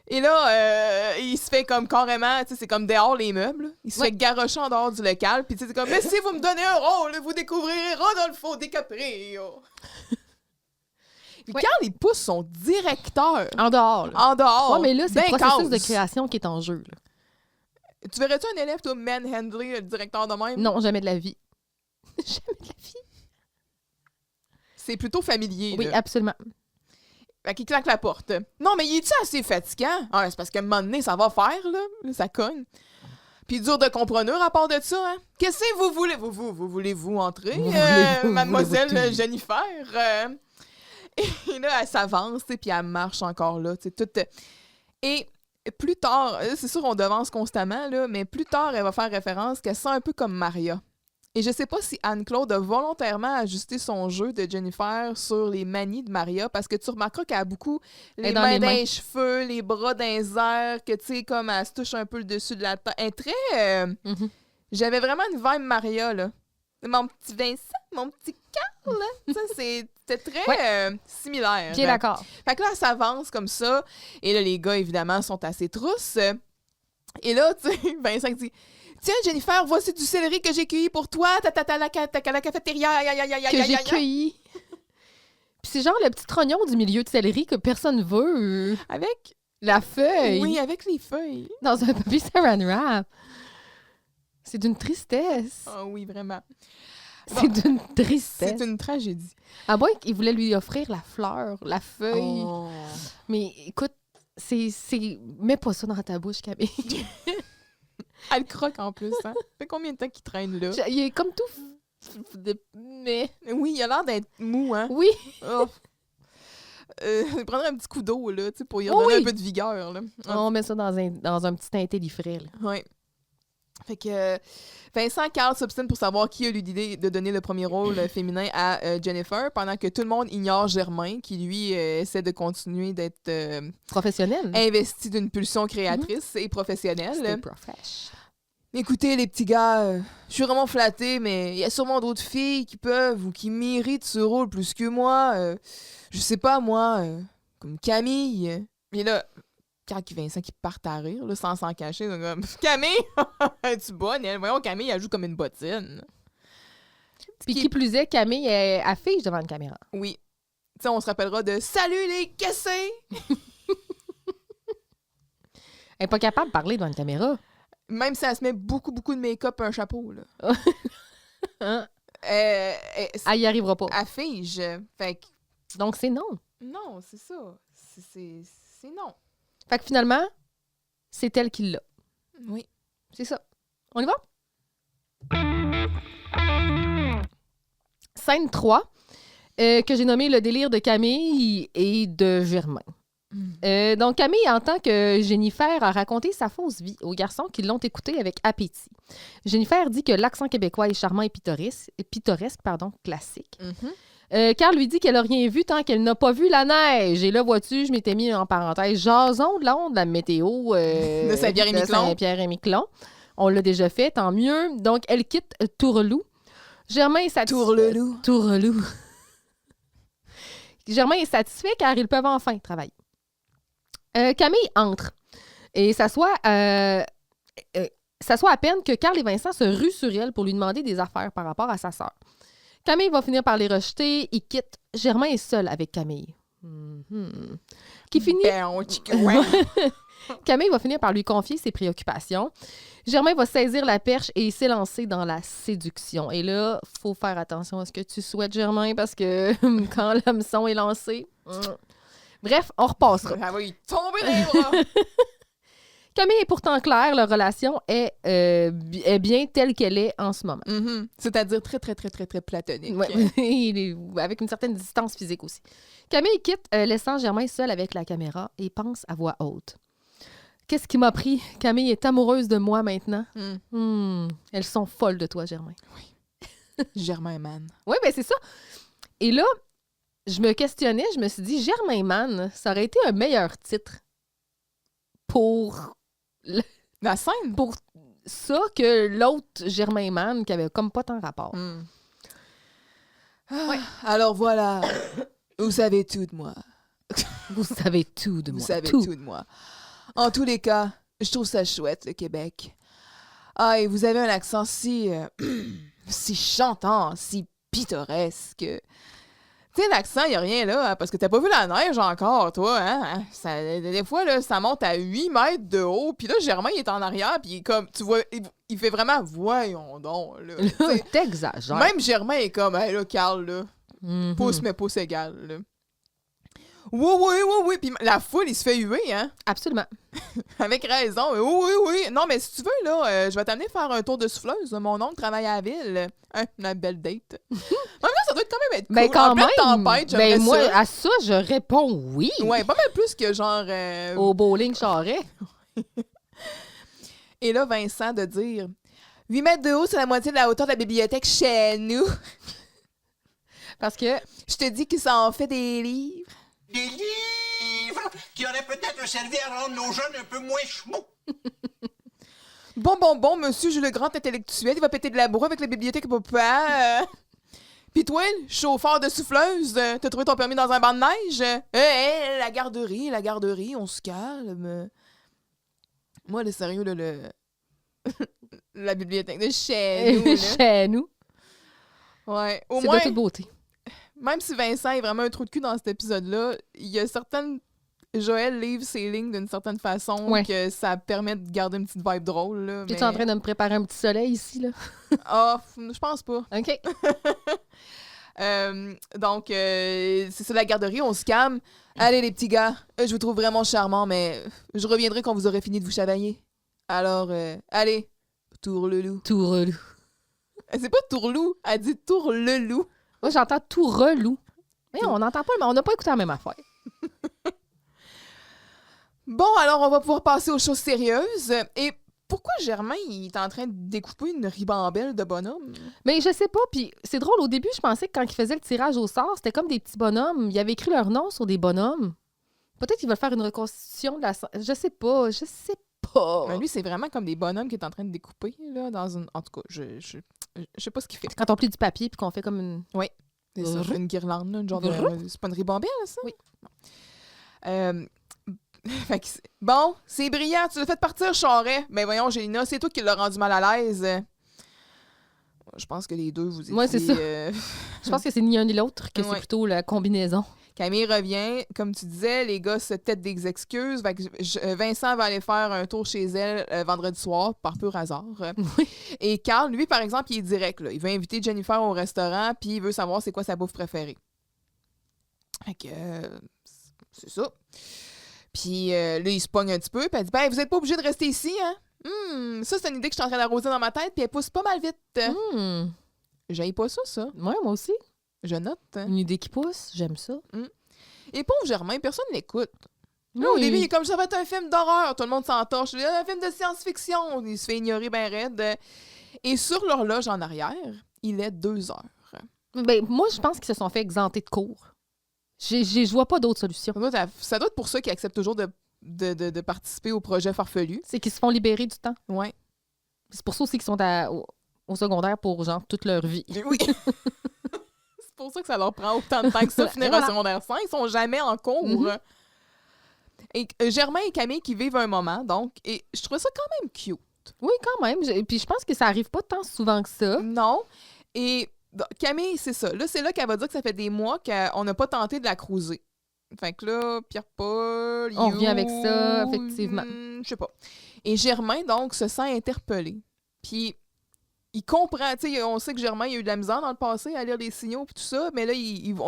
Et là, il se fait comme carrément, tu sais, c'est comme dehors les meubles. Il se Ouais. fait garrocher en dehors du local. Puis tu sais, c'est comme, mais si vous me donnez un rôle, vous découvrirez Rodolfo DiCaprio. Puis Ouais. Carl, il pousse son directeur En dehors. Là. en dehors. Ouais, mais là, c'est ben le processus de cause. création qui est en jeu. Là. Tu verrais-tu un élève, toi, manhandler le directeur de même? Non, jamais de la vie. Jamais de la vie. C'est plutôt familier. Oui, là. absolument. Fait qu'il claque la porte. Non, mais il est-tu assez fatigant? Ah, c'est parce qu'à un moment donné, ça va faire, là. Ça cogne. Puis dur de compreneur à part de ça, hein? Qu'est-ce que vous voulez? Vous voulez-vous entrer, Voulez-vous mademoiselle tout? Jennifer? Et là, elle s'avance, tu sais, puis elle marche encore là, tu sais, toute... Et plus tard, c'est sûr, on devance constamment, là, mais plus tard, elle va faire référence qu'elle sent un peu comme Maria. Et je sais pas si Anne-Claude a volontairement ajusté son jeu de Jennifer sur les manies de Maria, parce que tu remarqueras qu'elle a beaucoup les dans mains les dans mains. les cheveux, les bras dans les airs, que tu sais, comme elle se touche un peu le dessus de la tête. Elle est très... Mhm. J'avais vraiment une vibe Maria, là. Mon petit Vincent, mon petit Carl, là. Ça, c'était très similaire. Bien d'accord. Fait que là, elle s'avance comme ça. Et là, les gars, évidemment, sont assez trousses. Et là, tu sais, Vincent dit... Tiens, Jennifer, voici du céleri que j'ai cueilli pour toi. T'as la cafétéria. Aïe, aïe, aïe, aïe, Que aïe, j'ai aïe. cueilli. Puis c'est genre le petit trognon du milieu de céleri que personne veut. Avec... La feuille. Oui, avec les feuilles. Dans un papier saran wrap. C'est d'une tristesse. Ah oui, vraiment. C'est d'une tristesse. C'est une tragédie. À moins qu'il voulait lui offrir la fleur, la feuille. Oh. Mais écoute, c'est... Mets pas ça dans ta bouche, Camille. Elle croque en plus, hein? Ça fait combien de temps qu'il traîne là? Il est comme tout... Mais... Oui, il a l'air d'être mou, hein? Oui. Oh. Prendre un petit coup d'eau, là, tu sais, pour y Oh redonner oui. un peu de vigueur, là. On met ça dans un petit intellifrais, là. Oui. Fait que Vincent Carl s'obstine pour savoir qui a eu l'idée de donner le premier rôle féminin à Jennifer, pendant que tout le monde ignore Germain, qui lui essaie de continuer d'être Professionnel. investi d'une pulsion créatrice et professionnelle. Stay profesh. Écoutez, les petits gars, je suis vraiment flattée, mais il y a sûrement d'autres filles qui peuvent ou qui méritent ce rôle plus que moi. Je sais pas, moi, comme Camille. Mais là, quand Vincent qui partent à rire, là, sans s'en cacher, donc, comme Camille, es-tu bonne? Elle? Voyons, Camille, elle joue comme une bottine. Puis qui plus est, Camille affiche devant une caméra. Oui. Tu sais, on se rappellera de Salut les cassés! Elle n'est pas capable de parler devant une caméra. Même si elle se met beaucoup, beaucoup de make-up et un chapeau, là. Hein? Elle Elle y arrivera pas. fige. Fait que, Donc, c'est non. non, c'est ça. C'est non. Fait que finalement, c'est elle qui l'a. Oui. C'est ça. On y va? Scène 3, que j'ai nommé Le délire de Camille et de Germain. Donc, Camille, en tant que Jennifer, a raconté sa fausse vie aux garçons qui l'ont écoutée avec appétit. Jennifer dit que l'accent québécois est charmant et pittoresque, classique. Carl lui dit qu'elle n'a rien vu tant qu'elle n'a pas vu la neige. Et là, vois-tu, je m'étais mis en parenthèse jason de la météo de Saint-Pierre-et-Miquelon. On l'a déjà fait, tant mieux. Donc, elle quitte Tourlelou. Germain est satisfait. Tourlelou. Germain est satisfait car ils peuvent enfin travailler. Camille entre et s'assoit à peine que Carl et Vincent se ruent sur elle pour lui demander des affaires par rapport à sa sœur. Camille va finir par les rejeter. Il quitte. Germain est seul avec Camille. Qui finit... Camille va finir par lui confier ses préoccupations. Germain va saisir la perche et s'élancer dans la séduction. Et là, il faut faire attention à ce que tu souhaites, Germain, parce que quand l'hameçon est lancé... Bref, on repassera. Elle va y tomber dans les bras. Camille est pourtant claire, leur relation est bien telle qu'elle est en ce moment. C'est-à-dire très, très, très, très, très platonique. Ouais. Avec une certaine distance physique aussi. Camille quitte, laissant Germain seul avec la caméra et pense à voix haute. Qu'est-ce qui m'a pris? Camille est amoureuse de moi maintenant. Elles sont folles de toi, Germain. Oui. Germain Man. Oui, bien c'est ça. Et là, je me questionnais, je me suis dit, Germain Man, ça aurait été un meilleur titre pour la scène? Pour ça que l'autre Germain Man qui avait comme pas tant rapport. Ouais. Alors voilà, vous savez tout de moi. Vous savez tout de moi. Vous savez tout de moi. En tous les cas, je trouve ça chouette, le Québec. Ah, et vous avez un accent si chantant, si pittoresque. Tu sais, l'accent, il n'y a rien là, hein, parce que t'as pas vu la neige encore, toi, hein? Des fois, là, ça monte à 8 mètres de haut, puis là, Germain, il est en arrière, puis comme, tu vois, il fait vraiment, voyons donc, là. T'exagères. Même Germain est comme, hey, là, Carl, là, pouce, mais pouce égal, là. Oui, puis la foule, il se fait huer, hein? Absolument. Avec raison, oui. Non, mais si tu veux, là, je vais t'amener faire un tour de souffleuse. Mon oncle travaille à la ville. Une belle date. Même là, ça doit quand même être cool. Ben quand en pleine tempête, j'aimerais moi, ça. à ça, je réponds oui. Ouais, pas mal plus que genre... Au bowling Charret. Et là, Vincent de dire 8 mètres de haut, c'est la moitié de la hauteur de la bibliothèque chez nous. Parce que... Je te dis que ça en fait des livres. Des livres qui auraient peut-être servi à rendre nos jeunes un peu moins chemaux. Bon, monsieur, j'ai le grand intellectuel, il va péter de la broue avec la bibliothèque papa. Pis toi, chauffeur de souffleuse, t'as trouvé ton permis dans un banc de neige? La garderie, on se calme. Moi, le sérieux, là, la bibliothèque de chez nous, là. Chez nous. Ouais, au C'est moins... de toute beauté. Même si Vincent est vraiment un trou de cul dans cet épisode-là, il y a certaines... Joël livre ses lignes d'une certaine façon que ça permet de garder une petite vibe drôle. Là, Tu es en train de me préparer un petit soleil ici, là? Ah, je pense pas. OK. Donc, c'est ça, la garderie, on se calme. Allez, les petits gars, je vous trouve vraiment charmant, mais je reviendrai quand vous aurez fini de vous chavailler. Alors, allez, tourlelou. Tourlelou. C'est pas tourlou, elle dit tourlelou. Moi, j'entends tout relou. Mais on n'entend pas, mais on n'a pas écouté la même affaire. Bon, alors on va pouvoir passer aux choses sérieuses. Et pourquoi Germain il est en train de découper une ribambelle de bonhommes? Mais je sais pas, puis c'est drôle, au début, je pensais que quand il faisait le tirage au sort, c'était comme des petits bonhommes. Il avait écrit leur nom sur des bonhommes. Peut-être qu'il va faire une reconstitution de la... Je sais pas. Mais lui, c'est vraiment comme des bonhommes qu'il est en train de découper, là, dans une... En tout cas, je sais pas ce qu'il fait. Quand on plie du papier puis qu'on fait comme une... Oui, c'est ça, une guirlande, là, une genre de... C'est pas une ribambelle, ça? Oui. Fait que bon, c'est brillant, tu l'as fait partir, Charest. Mais voyons, Gélina, c'est toi qui l'as rendu mal à l'aise. Je pense que les deux, vous étiez... Ouais, c'est ça. Je pense que c'est ni un ni l'autre, que c'est Ouais. plutôt la combinaison. Camille revient, comme tu disais, les gars se têtent des excuses. Fait que Vincent va aller faire un tour chez elle vendredi soir, par pur hasard. Oui. Et Carl, lui, par exemple, il est direct. Là. Il veut inviter Jennifer au restaurant, puis il veut savoir c'est quoi sa bouffe préférée. Fait que c'est ça. Puis là, il se pogne un petit peu, puis elle dit « Ben, vous êtes pas obligé de rester ici, hein? Ça, c'est une idée que je suis en train d'arroser dans ma tête, puis elle pousse pas mal vite. J'aille pas ça. Ouais, moi aussi. Je note. Une idée qui pousse, j'aime ça. Et pauvre Germain, personne l'écoute. Là, au début, il est comme ça va être un film d'horreur. Tout le monde s'entorche. Là, un film de science-fiction. Il se fait ignorer ben raide. Et sur l'horloge en arrière, il est 2 heures. Ben, moi, je pense qu'ils se sont fait exempter de cours. Je vois pas d'autre solution. Ça doit être pour ceux qui acceptent toujours de participer au projet farfelu. C'est qu'ils se font libérer du temps. Ouais. C'est pour ça aussi qu'ils sont au secondaire pour, genre, toute leur vie. Oui. C'est pour ça que ça leur prend autant de temps que ça, finir un secondaire 5. Ils sont jamais en cours. Mm-hmm. Et Germain et Camille qui vivent un moment, donc. Et je trouve ça quand même cute. Oui, quand même. Puis je pense que ça arrive pas tant souvent que ça. Non. Et Camille, c'est ça. Là, c'est là qu'elle va dire que ça fait des mois qu'on n'a pas tenté de la cruiser. Fait que là, Pierre-Paul... On revient avec ça, effectivement. Je sais pas. Et Germain, donc, se sent interpellé. Puis, il comprend. Tu sais, on sait que Germain, il a eu de la misère dans le passé à lire les signaux puis tout ça, mais là,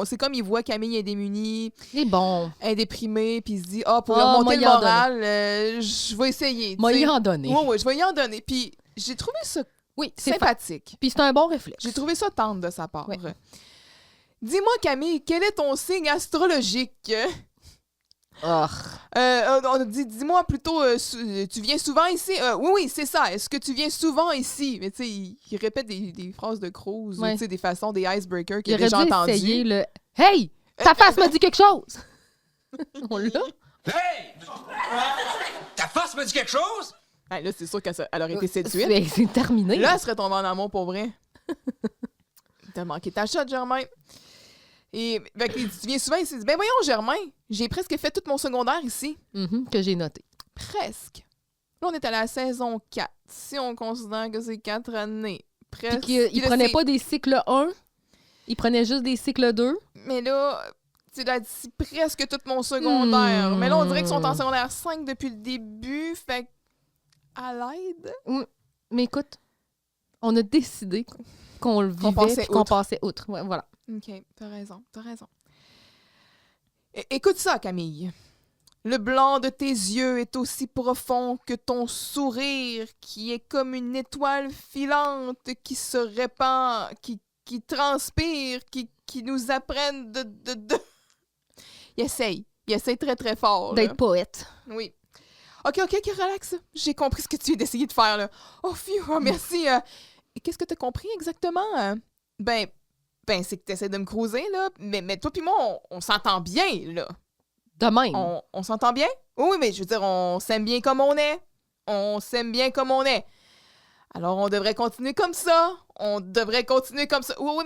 c'est comme il voit Camille est démunie, Il est bon. elle est déprimée, puis il se dit « Ah, pour remonter moi, le y en moral, je vais essayer. » Moi, y en donner. Oui, je vais y en donner. Puis, j'ai trouvé ça Oui, c'est sympathique. Puis c'est un bon réflexe. J'ai trouvé ça tendre de sa part. Ouais. Dis-moi, Camille, quel est ton signe astrologique? Oh. Dis-moi plutôt, tu viens souvent ici? Oui, c'est ça. Est-ce que tu viens souvent ici? Mais tu sais, il répète des phrases de Cruz, Ouais. tu sais, des façons, des icebreakers qu'il Il a déjà aurait dû entendu. essayer le « Hey! Ta face me dit quelque chose! » On l'a? Hey! Ta face me dit quelque chose? Ah, là, c'est sûr qu'elle aurait été séduite. C'est terminé. Là, elle serait tombée en amour pour vrai. T'as manqué ta shot, Germain. Et fait que, tu viens souvent ici. Il dit, ben voyons, Germain, j'ai presque fait tout mon secondaire ici. Que j'ai noté. Presque. Là, on est à la saison 4. Si on considère que c'est 4 années. Presque. Puis qu'il prenait pas des cycles 1, il prenait juste des cycles 2. Mais là, tu l'as dit presque tout mon secondaire. Mais là, on dirait qu'ils sont en secondaire 5 depuis le début. Fait que, à l'aide. Mais écoute, on a décidé qu'on le vivait et qu'on passait outre. Ouais, voilà. OK, t'as raison. Écoute ça, Camille. Le blanc de tes yeux est aussi profond que ton sourire, qui est comme une étoile filante qui se répand, qui transpire, qui nous apprennent de... Il essaye très, très fort. Là. D'être poète. Oui. OK, relax. J'ai compris ce que tu viens d'essayer de faire, là. Oh, merci. Qu'est-ce que t'as compris exactement? Ben, c'est que t'essaies de me cruiser, là. Mais toi puis moi, on s'entend bien, là. De même. On s'entend bien? Oui, mais je veux dire, on s'aime bien comme on est. Alors, on devrait continuer comme ça. Oui,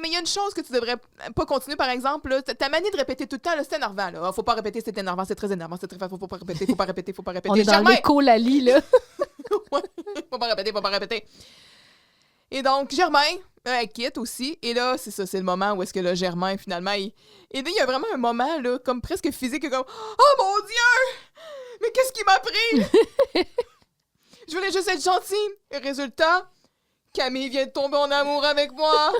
mais il y a une chose que tu devrais pas continuer, par exemple. Là, ta manie de répéter tout le temps, là, c'est énervant. Là. Faut pas répéter, c'est énervant, c'est très énervant. Faut pas répéter. On est dans l'écolalie, là. Ouais, faut pas répéter. Et donc, Germain, elle quitte aussi. Et là, c'est ça, c'est le moment où est-ce que là, Germain, finalement, Et là, il y a vraiment un moment, là, comme presque physique, comme « Oh mon Dieu! Mais qu'est-ce qui m'a pris? Je voulais juste être gentille. Et résultat, Camille vient de tomber en amour avec moi. »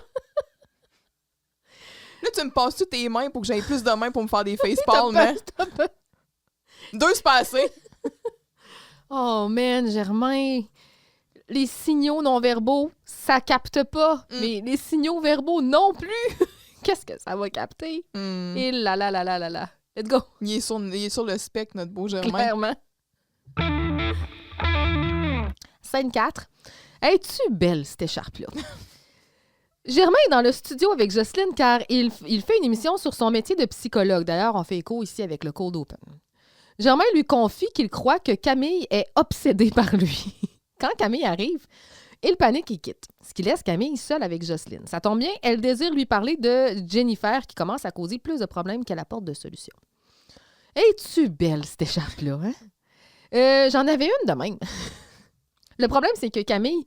Là, tu me passes toutes tes mains pour que j'aille plus de mains pour me faire des facepalms, hein? 2, c'est pas assez. Oh, man, Germain. Les signaux non-verbaux, ça capte pas. Mais les signaux verbaux non plus. Qu'est-ce que ça va capter? Et là. Let's go. Il est sur le spectre, notre beau Germain. Clairement. Scène 4. Es-tu belle, cette écharpe-là? Germain est dans le studio avec Jocelyne car il fait une émission sur son métier de psychologue. D'ailleurs, on fait écho ici avec le Cold Open. Germain lui confie qu'il croit que Camille est obsédée par lui. Quand Camille arrive, il panique et quitte, ce qui laisse Camille seule avec Jocelyne. Ça tombe bien, elle désire lui parler de Jennifer qui commence à causer plus de problèmes qu'elle apporte de solutions. Es-tu belle, cette écharpe-là, hein? J'en avais une de même. Le problème, c'est que Camille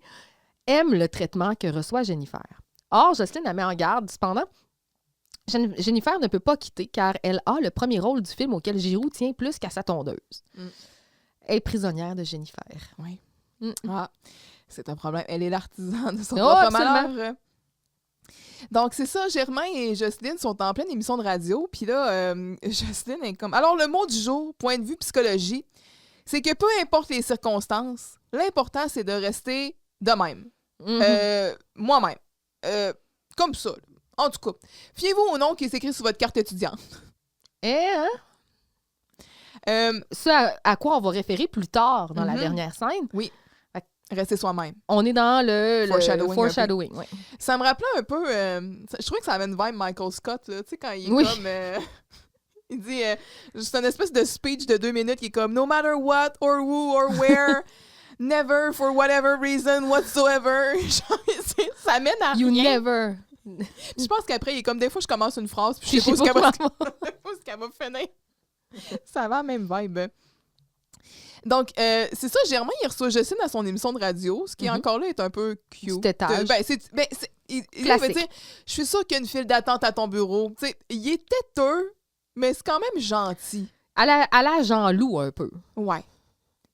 aime le traitement que reçoit Jennifer. Or, Jocelyne la met en garde. Cependant, Jennifer ne peut pas quitter car elle a le premier rôle du film auquel Giroux tient plus qu'à sa tondeuse. Elle est prisonnière de Jennifer. Oui. Mm. Ah, c'est un problème. Elle est l'artisan de son Oh, propre absolument. malheur. Donc, c'est ça, Germain et Jocelyne sont en pleine émission de radio. Puis là, Jocelyne est comme... Alors, le mot du jour, point de vue psychologie, c'est que peu importe les circonstances, l'important, c'est de rester de même. Moi-même. Comme ça. Là. En tout cas, fiez-vous au nom qui est écrit sur votre carte étudiante. Hein? Ce à quoi on va référer plus tard dans la dernière scène. Oui. Restez soi-même. On est dans le Foreshadowing, oui. Ça me rappelait un peu... je trouvais que ça avait une vibe Michael Scott, là, tu sais, quand il est Oui. comme... il dit... c'est une espèce de speech de 2 minutes qui est comme « No matter what, or who, or where, never, for whatever reason whatsoever. » Ça mène à You rien. never. Puis je pense qu'après, il est comme... Des fois, je commence une phrase, puis je sais pas où ce qu'elle va finir. Ça va, même vibe. Donc, c'est ça, Germain, il reçoit Jocelyne à son émission de radio, ce qui, encore là, est un peu cute. Petit étage. Il va dire, je suis sûre qu'il y a une file d'attente à ton bureau. Tu sais, il est têteux, mais c'est quand même gentil. À la Jean-Loup, un peu. Ouais.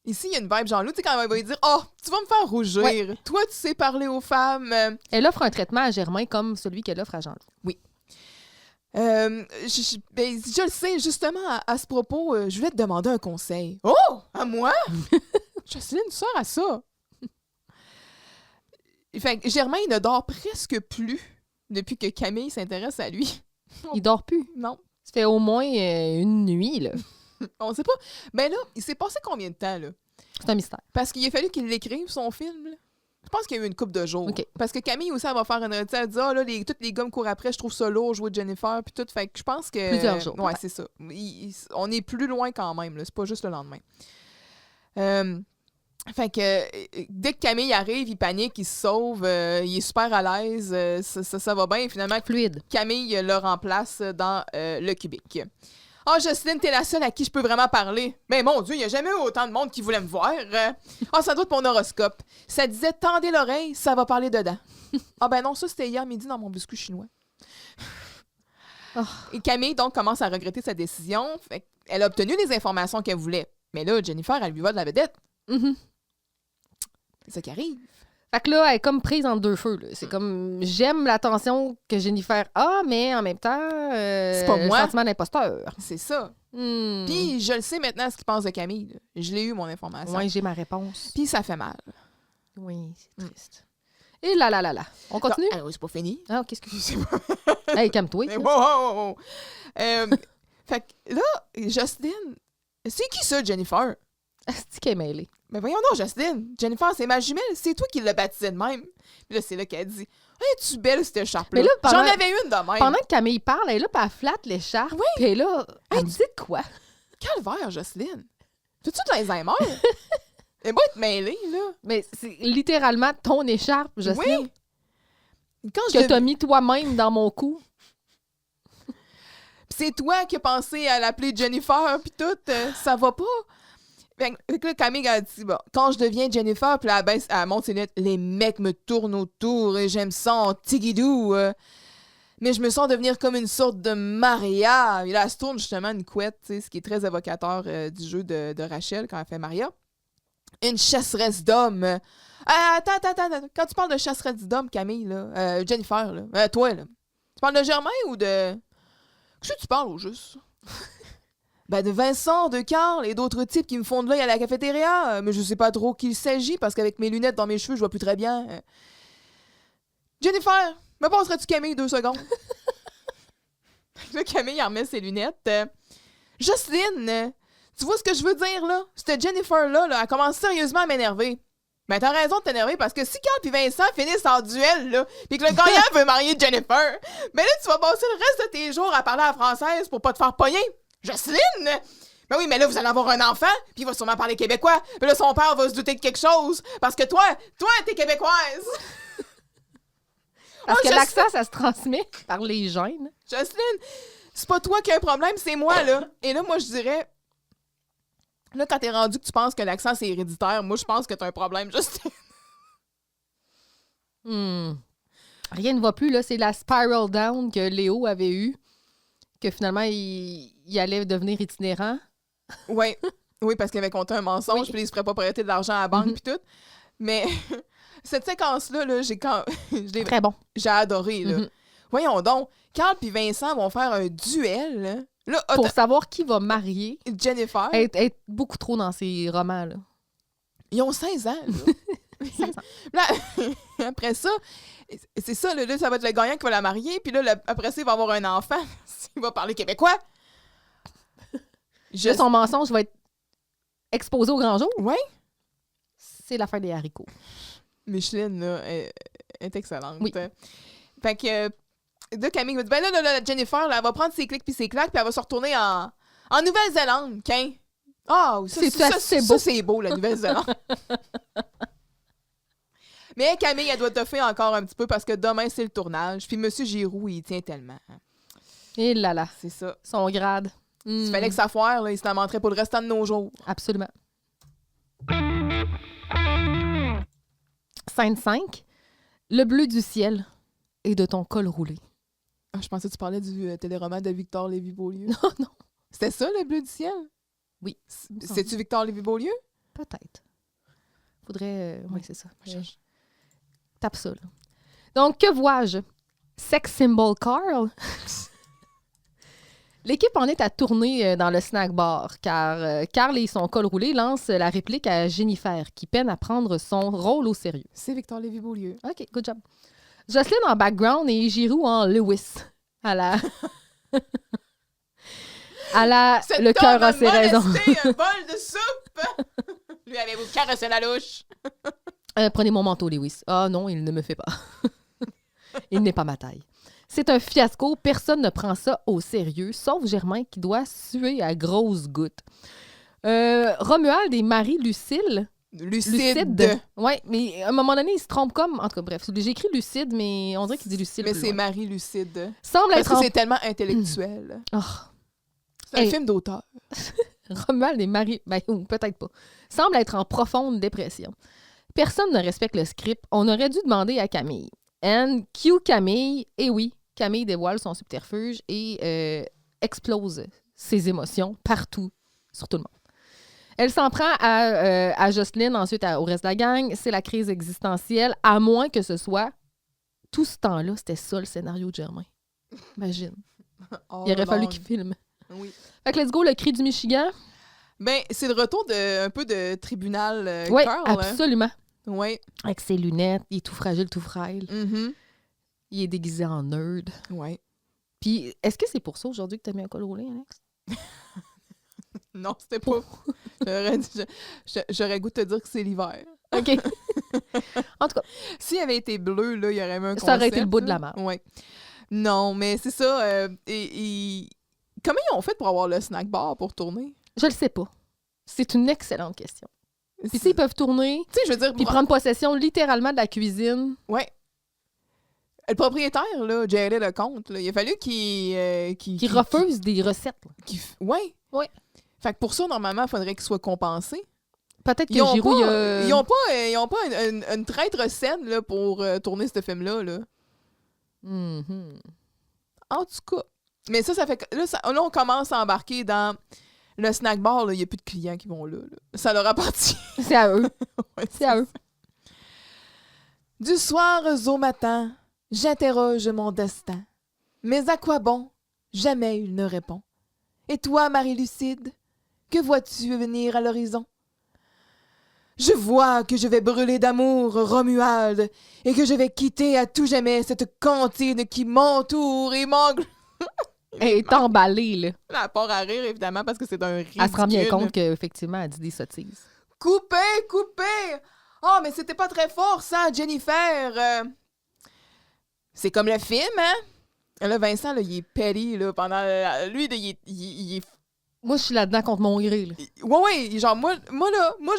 Ici, il y a une vibe Jean-Loup, tu sais, quand il va lui dire « Oh, tu vas me faire rougir. Ouais. Toi, tu sais parler aux femmes. » Elle offre un traitement à Germain comme celui qu'elle offre à Jean-Loup. Oui. Je le sais, justement, à ce propos, je voulais te demander un conseil. Oh! À moi? Jocelyne, tu sors à ça. Fait que Germain ne dort presque plus depuis que Camille s'intéresse à lui. Il dort plus? Non. Ça fait au moins une nuit, là. On sait pas. Ben là, il s'est passé combien de temps, là? C'est un mystère. Parce qu'il a fallu qu'il l'écrive, son film, là. Je pense qu'il y a eu une couple de jours. Okay. Parce que Camille aussi, elle va faire une... Elle dit, ah là, tous les gars me courent après, je trouve ça lourd, jouer Jennifer, puis tout. Fait que je pense que... Plusieurs jours. Ouais, c'est ça. On est plus loin quand même, là. C'est pas juste le lendemain. Fait que dès que Camille arrive, il panique, il se sauve, il est super à l'aise, ça va bien. Et finalement, fluide. Camille le remplace dans le cubique. « Ah, oh, Jocelyne, t'es la seule à qui je peux vraiment parler. Mais mon Dieu, il n'y a jamais eu autant de monde qui voulait me voir. Ah, ça doit être mon horoscope. Ça disait, tendez l'oreille, ça va parler dedans. Ah ben non, ça, c'était hier midi dans mon biscuit chinois. Et Camille, donc, commence à regretter sa décision. Fait elle a obtenu les informations qu'elle voulait. Mais là, Jennifer, elle lui va de la vedette. C'est ça qui arrive. Fait que là, elle est comme prise entre deux feux. Là. C'est comme, j'aime l'attention que Jennifer a, mais en même temps, c'est pas moi. Le sentiment d'imposteur. C'est ça. Puis, je le sais maintenant ce qu'il pense de Camille. Là. Je l'ai eu, mon information. Oui, j'ai ma réponse. Puis, ça fait mal. Oui, c'est triste. Et là. On continue? Non, c'est pas fini. Ah, qu'est-ce que c'est? Hey, calme-toi. Wow. Fait que là, Jocelyne, c'est qui ça, Jennifer? C'est qu'elle est mêlée. Mais voyons donc, Jocelyne. Jennifer, c'est ma jumelle. C'est toi qui l'as baptisée de même. Puis là, c'est là qu'elle dit, « Hey, tu belle cette écharpe-là. » J'en avais une de même. Pendant que Camille parle, elle est là, puis elle flatte l'écharpe. Oui. Puis là, elle me dit quoi? Calvaire, Jocelyne. T'as-tu de l'Alzheimer? Elle va être mêlée, là. Mais c'est littéralement ton écharpe, Jocelyne. Oui. Que t'as mis toi-même dans mon cou. C'est toi qui as pensé à l'appeler Jennifer, puis tout. Ça va pas. Fait que là, Camille a dit, bon, quand je deviens Jennifer, puis elle monte ses lunettes, les mecs me tournent autour et j'aime ça en tigidou. Mais je me sens devenir comme une sorte de Maria. Et là, elle se tourne justement une couette, ce qui est très évocateur du jeu de Rachel quand elle fait Maria. Une chasseresse d'hommes. Attends. Quand tu parles de chasseresse d'hommes, Camille, là, Jennifer, là, toi, là, tu parles de Germain ou de... Qu'est-ce que tu parles au juste? Ben de Vincent, de Carl et d'autres types qui me font de l'œil à la cafétéria. Mais je sais pas trop qu'il s'agit parce qu'avec mes lunettes dans mes cheveux, je vois plus très bien. Jennifer, me passerais-tu Camille 2 secondes? Là, Camille en remet ses lunettes. Jocelyne, tu vois ce que je veux dire, là? Cette Jennifer-là, elle commence sérieusement à m'énerver. Ben, t'as raison de t'énerver parce que si Carl et Vincent finissent en duel, là, pis que le gagnant veut marier Jennifer, ben là, tu vas passer le reste de tes jours à parler à la française pour pas te faire pogner. Jocelyne! Ben oui, mais là, vous allez avoir un enfant, puis il va sûrement parler québécois. Puis là, son père va se douter de quelque chose, parce que toi, t'es québécoise! Parce que l'accent, ça se transmet par les gènes. Jocelyne, C'est pas toi qui as un problème, c'est moi, là. Et là, moi, je dirais... Là, quand t'es rendu que tu penses que l'accent, c'est héréditaire, moi, je pense que t'as un problème, juste... Rien ne va plus, là. C'est la spiral down que Léo avait eue, que finalement, il allait devenir itinérant. Oui, parce qu'il avait compté un mensonge, Oui. puis il se ferait pas prêter de l'argent à la banque, puis tout. Mais cette séquence-là, là, Très bon. j'ai adoré, là. Mhm. Voyons donc, Carl puis Vincent vont faire un duel, là. Là, Pour savoir qui va marier, Jennifer, être beaucoup trop dans ces romans, là. ils ont 16 ans, là. 16 ans. Là, après ça, c'est ça, là, ça va être le gagnant qui va la marier, puis là, après ça, il va avoir un enfant. Il va parler québécois. Là, son mensonge va être exposé au grand jour. Ouais. C'est l'affaire des haricots. Micheline, là, est excellente. Oui. Fait que, là, Camille me dit, ben là, Jennifer, là, elle va prendre ses clics puis ses claques, puis elle va se retourner en Nouvelle-Zélande, qu'un. Ah, ça, c'est beau, la Nouvelle-Zélande. Mais Camille, elle doit te faire encore un petit peu parce que demain, c'est le tournage. Puis M. Giroux, il tient tellement. Hein. Et là là, C'est ça. son grade. S'il fallait que ça foire, là, il se lamenterait pour le restant de nos jours. Absolument. Scène 5. Le bleu du ciel et de ton col roulé. Ah, je pensais que tu parlais du téléroman de Victor Lévy-Beaulieu. Non, non. C'était ça, le bleu du ciel? Oui. C'est-tu Victor Lévy-Beaulieu? Peut-être. Faudrait... oui, c'est ça. Je cherche. Tape ça, là. Donc, que vois-je? Sex symbol Carl? L'équipe en est à tourner dans le snack bar, car Carl et son col roulé lancent la réplique à Jennifer, qui peine à prendre son rôle au sérieux. C'est Victor Lévy-Beaulieu. OK, good job. Jocelyne en background et Giroux en Lewis. À la... Cet le cœur homme a ses raisons. molesté un bol de soupe! Lui, avez-vous caressé la louche? Prenez mon manteau, Lewis. Ah non, il ne me fait pas. Il n'est pas ma taille. C'est un fiasco. Personne ne prend ça au sérieux, sauf Germain qui doit suer à grosses gouttes. Romuald et Marie-Lucille. Lucide. Oui, mais à un moment donné, il se trompe comme... En tout cas, bref, j'ai écrit Lucide, mais on dirait qu'il dit Lucille. Mais plus c'est loin. Marie Lucide. Semble Parce être que en... c'est tellement intellectuel. Oh. C'est un Hey. film d'auteur. Romuald et Marie... Ben, ou peut-être pas. Semble être en profonde dépression. Personne ne respecte le script. On aurait dû demander à Camille. And cue Camille. Et oui, Camille dévoile son subterfuge et explose ses émotions partout, sur tout le monde. Elle s'en prend à Jocelyne, ensuite au reste de la gang. C'est la crise existentielle, à moins que ce soit... Tout ce temps-là, c'était ça le scénario de Germain. Imagine. Il aurait fallu qu'il filme. Oui. Fait que let's go, le cri du Michigan. Ben, c'est le retour un peu de tribunal Oui, Carl. Hein? absolument. Oui. Avec ses lunettes, il est tout fragile, tout frêle. Mm-hmm. Il est déguisé en nerd. Oui. Puis, est-ce que c'est pour ça aujourd'hui que t'as mis un col roulé, Alex? Non, c'était pas. J'aurais goût de te dire que c'est l'hiver. OK. En tout cas, S'il avait été bleu, là, il y aurait eu un concept. ça aurait été le bout de la marde. Oui. Non, mais c'est ça. Comment ils ont fait pour avoir le snack bar pour tourner? Je le sais pas. C'est une excellente question. Puis, tu sais, ils peuvent tourner, Tu sais, je veux dire... puis prendre possession littéralement de la cuisine. Ouais. Le propriétaire, là, Jerry Lecomte, là, il a fallu qu'il... Qui refusent des recettes. Là. Ouais. Ouais. Fait que pour ça, normalement, il faudrait qu'il soit compensé. Peut-être que Ils ont Giroux, pas, ils ont pas une traître scène là, pour tourner ce film-là. Là. Mhm. En tout cas. Mais ça fait que... Là, là, on commence à embarquer dans le snack bar. Il n'y a plus de clients qui vont là. Ça leur appartient. C'est à eux. Ouais, C'est à eux. Du soir au matin, j'interroge mon destin. Mais à quoi bon? Jamais il ne répond. Et toi, Marie-Lucide, que vois-tu venir à l'horizon? Je vois que je vais brûler d'amour, Romuald, et que je vais quitter à tout jamais cette cantine qui m'entoure et m'engle... Elle est emballée, là. À part à rire, évidemment, parce que c'est un ridicule. Elle se rend bien compte qu'effectivement, elle dit des sottises. Coupez, coupez! Oh, mais c'était pas très fort, ça, Jennifer! C'est comme le film, hein? Là, Vincent, là, il est péri, là, pendant... Lui, là, il est... Moi, je suis là-dedans contre mon gré, là. Ouais, genre, moi,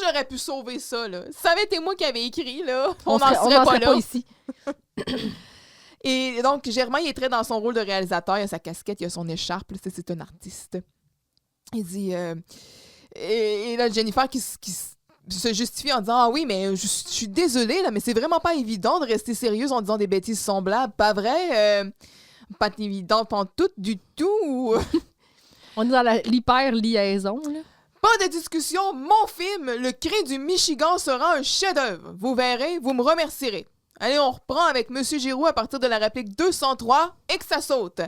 j'aurais pu sauver ça, là. Si ça avait été moi qui avais écrit, là, on n'en serait serait pas là. Pas ici. Et donc, Germain, il est très dans son rôle de réalisateur. Il a sa casquette, il a son écharpe. Là, c'est un artiste. Il dit... et là, Jennifer qui se justifie en disant « Ah oui, mais je suis désolée, là, mais c'est vraiment pas évident de rester sérieuse en disant des bêtises semblables. Pas vrai? Pas évident pantoute du tout. » On est dans l'hyper-liaison, là. Pas de discussion, mon film, Le Cri du Michigan sera un chef-d'œuvre. Vous verrez, vous me remercierez. Allez, on reprend avec M. Giroux à partir de la réplique 203 et que ça saute.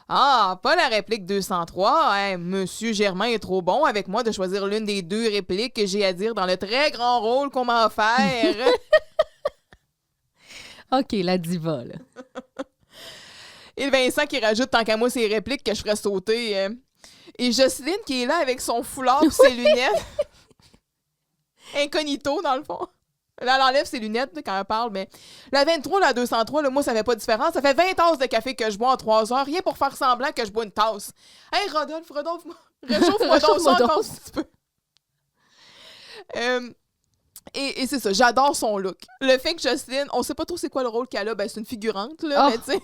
Ah, pas la réplique 203. Hein, Monsieur Germain est trop bon avec moi de choisir l'une des 2 répliques que j'ai à dire dans le très grand rôle qu'on m'a offert. OK, la diva, là. Et Vincent qui rajoute tant qu'à moi ses répliques que je ferais sauter. Et Jocelyne qui est là avec son foulard et ses lunettes. Incognito, dans le fond. Là, elle enlève ses lunettes là, quand elle parle, mais la 23, la 203, là, moi, ça fait pas de différence. Ça fait 20 tasses de café que je bois en 3 heures, rien pour faire semblant que je bois une tasse. Hey, Rodolphe, réchauffe-moi donc ça encore un petit peu. Et c'est ça, j'adore son look. Le fait que Jocelyne, on sait pas trop c'est quoi le rôle qu'elle a, ben c'est une figurante, là, mais tu sais,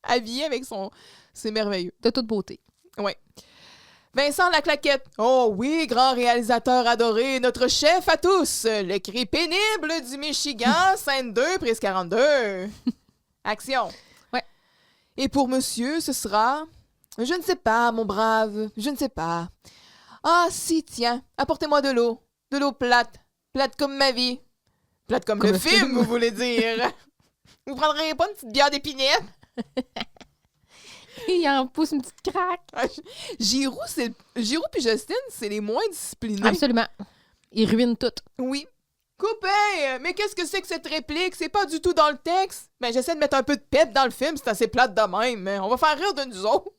habillée avec son... C'est merveilleux. De toute beauté. Oui. Vincent Laclaquette. Oh oui, grand réalisateur adoré, notre chef à tous. Le cri pénible du Michigan, scène 2, prise 42. Action. Ouais. Et pour monsieur, ce sera... Je ne sais pas, mon brave, je ne sais pas. Ah si, tiens, apportez-moi de l'eau. De l'eau plate. Plate comme ma vie. Plate comme le film, vous voulez dire. Vous prendrez pas une petite bière d'épinette? Il en pousse une petite craque. Giroux puis Justine, c'est les moins disciplinés. Absolument. Ils ruinent tout. Oui. Coupé! Mais qu'est-ce que c'est que cette réplique? C'est pas du tout dans le texte. Ben, j'essaie de mettre un peu de pep dans le film, c'est assez plate de même. Mais on va faire rire de nous autres.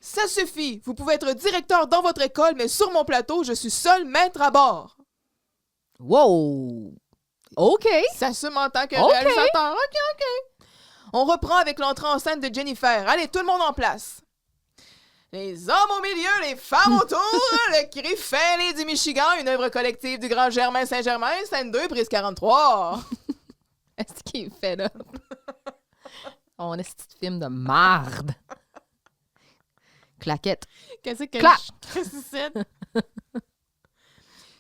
Ça suffit. Vous pouvez être directeur dans votre école, mais sur mon plateau, je suis seul maître à bord. Wow! OK. Ça se m'entend que Ok. réalisateur. OK. On reprend avec l'entrée en scène de Jennifer. Allez, tout le monde en place. Les hommes au milieu, les femmes autour, le cri fêlé du Michigan, une œuvre collective du grand Germain Saint-Germain, scène 2, prise 43. Est-ce qu'il fait là? On est ce film de marde. Claquette. Qu'est-ce que Clap! Qu'est-ce que c'est?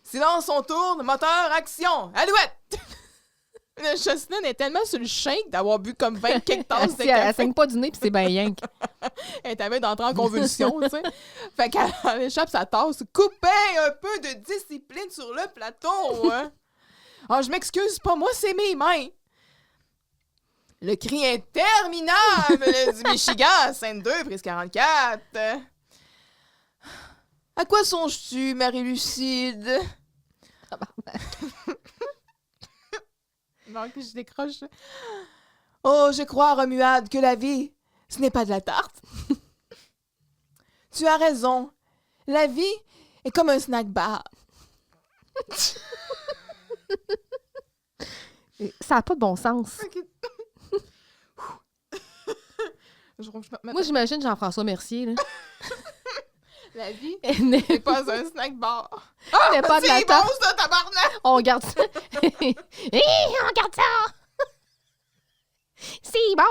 Silence, on tourne, moteur, action, alouette! Jocelyne est tellement sur le shake d'avoir bu comme 20 quelques tasses de Elle café. saigne pas du nez, puis c'est bien rien. Elle t'avait d'entrer en convulsion, tu sais. Fait qu'elle échappe sa tasse. Coupez un peu de discipline sur le plateau, hein. Ah, je m'excuse, pas moi, c'est mes mains. Le cri interminable du Michigan, scène 2, prise 44. À quoi songes-tu, Marie-Lucide? Non, que je décroche. Oh, je crois, Romuald, que la vie, ce n'est pas de la tarte. Tu as raison. La vie est comme un snack bar. Ça n'a pas de bon sens. Moi, j'imagine Jean-François Mercier. Là. La vie n'est n'est pas un snack bar. Ah, pas de la c'est tarte. bon, ça, tabarnak! On garde ça. On garde ça. C'est bon.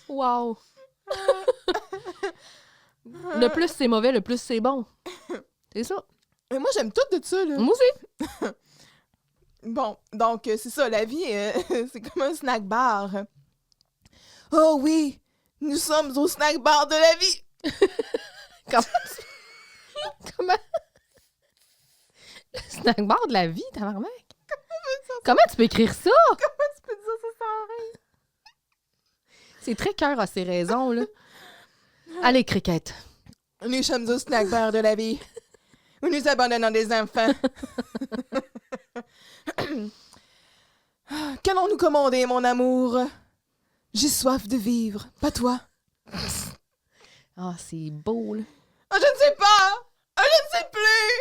Wow. Le plus c'est mauvais, le plus c'est bon. C'est ça. Mais moi, j'aime tout de ça, là. Moi aussi. Bon, donc, c'est ça, la vie, c'est comme un snack bar. Oh oui, nous sommes au snack bar de la vie. Comment? Le snack bar de la vie, tabarnak? Comment tu peux écrire ça? Comment tu peux dire ça sans rire? C'est très cœur à ses raisons, là. Allez, cricket. Nous sommes au snack bar de la vie. Où nous abandonnons des enfants. Qu'allons-nous commander, mon amour? J'ai soif de vivre, pas toi. Ah, c'est beau, là. Ah, je ne sais pas! Ah, je ne sais plus!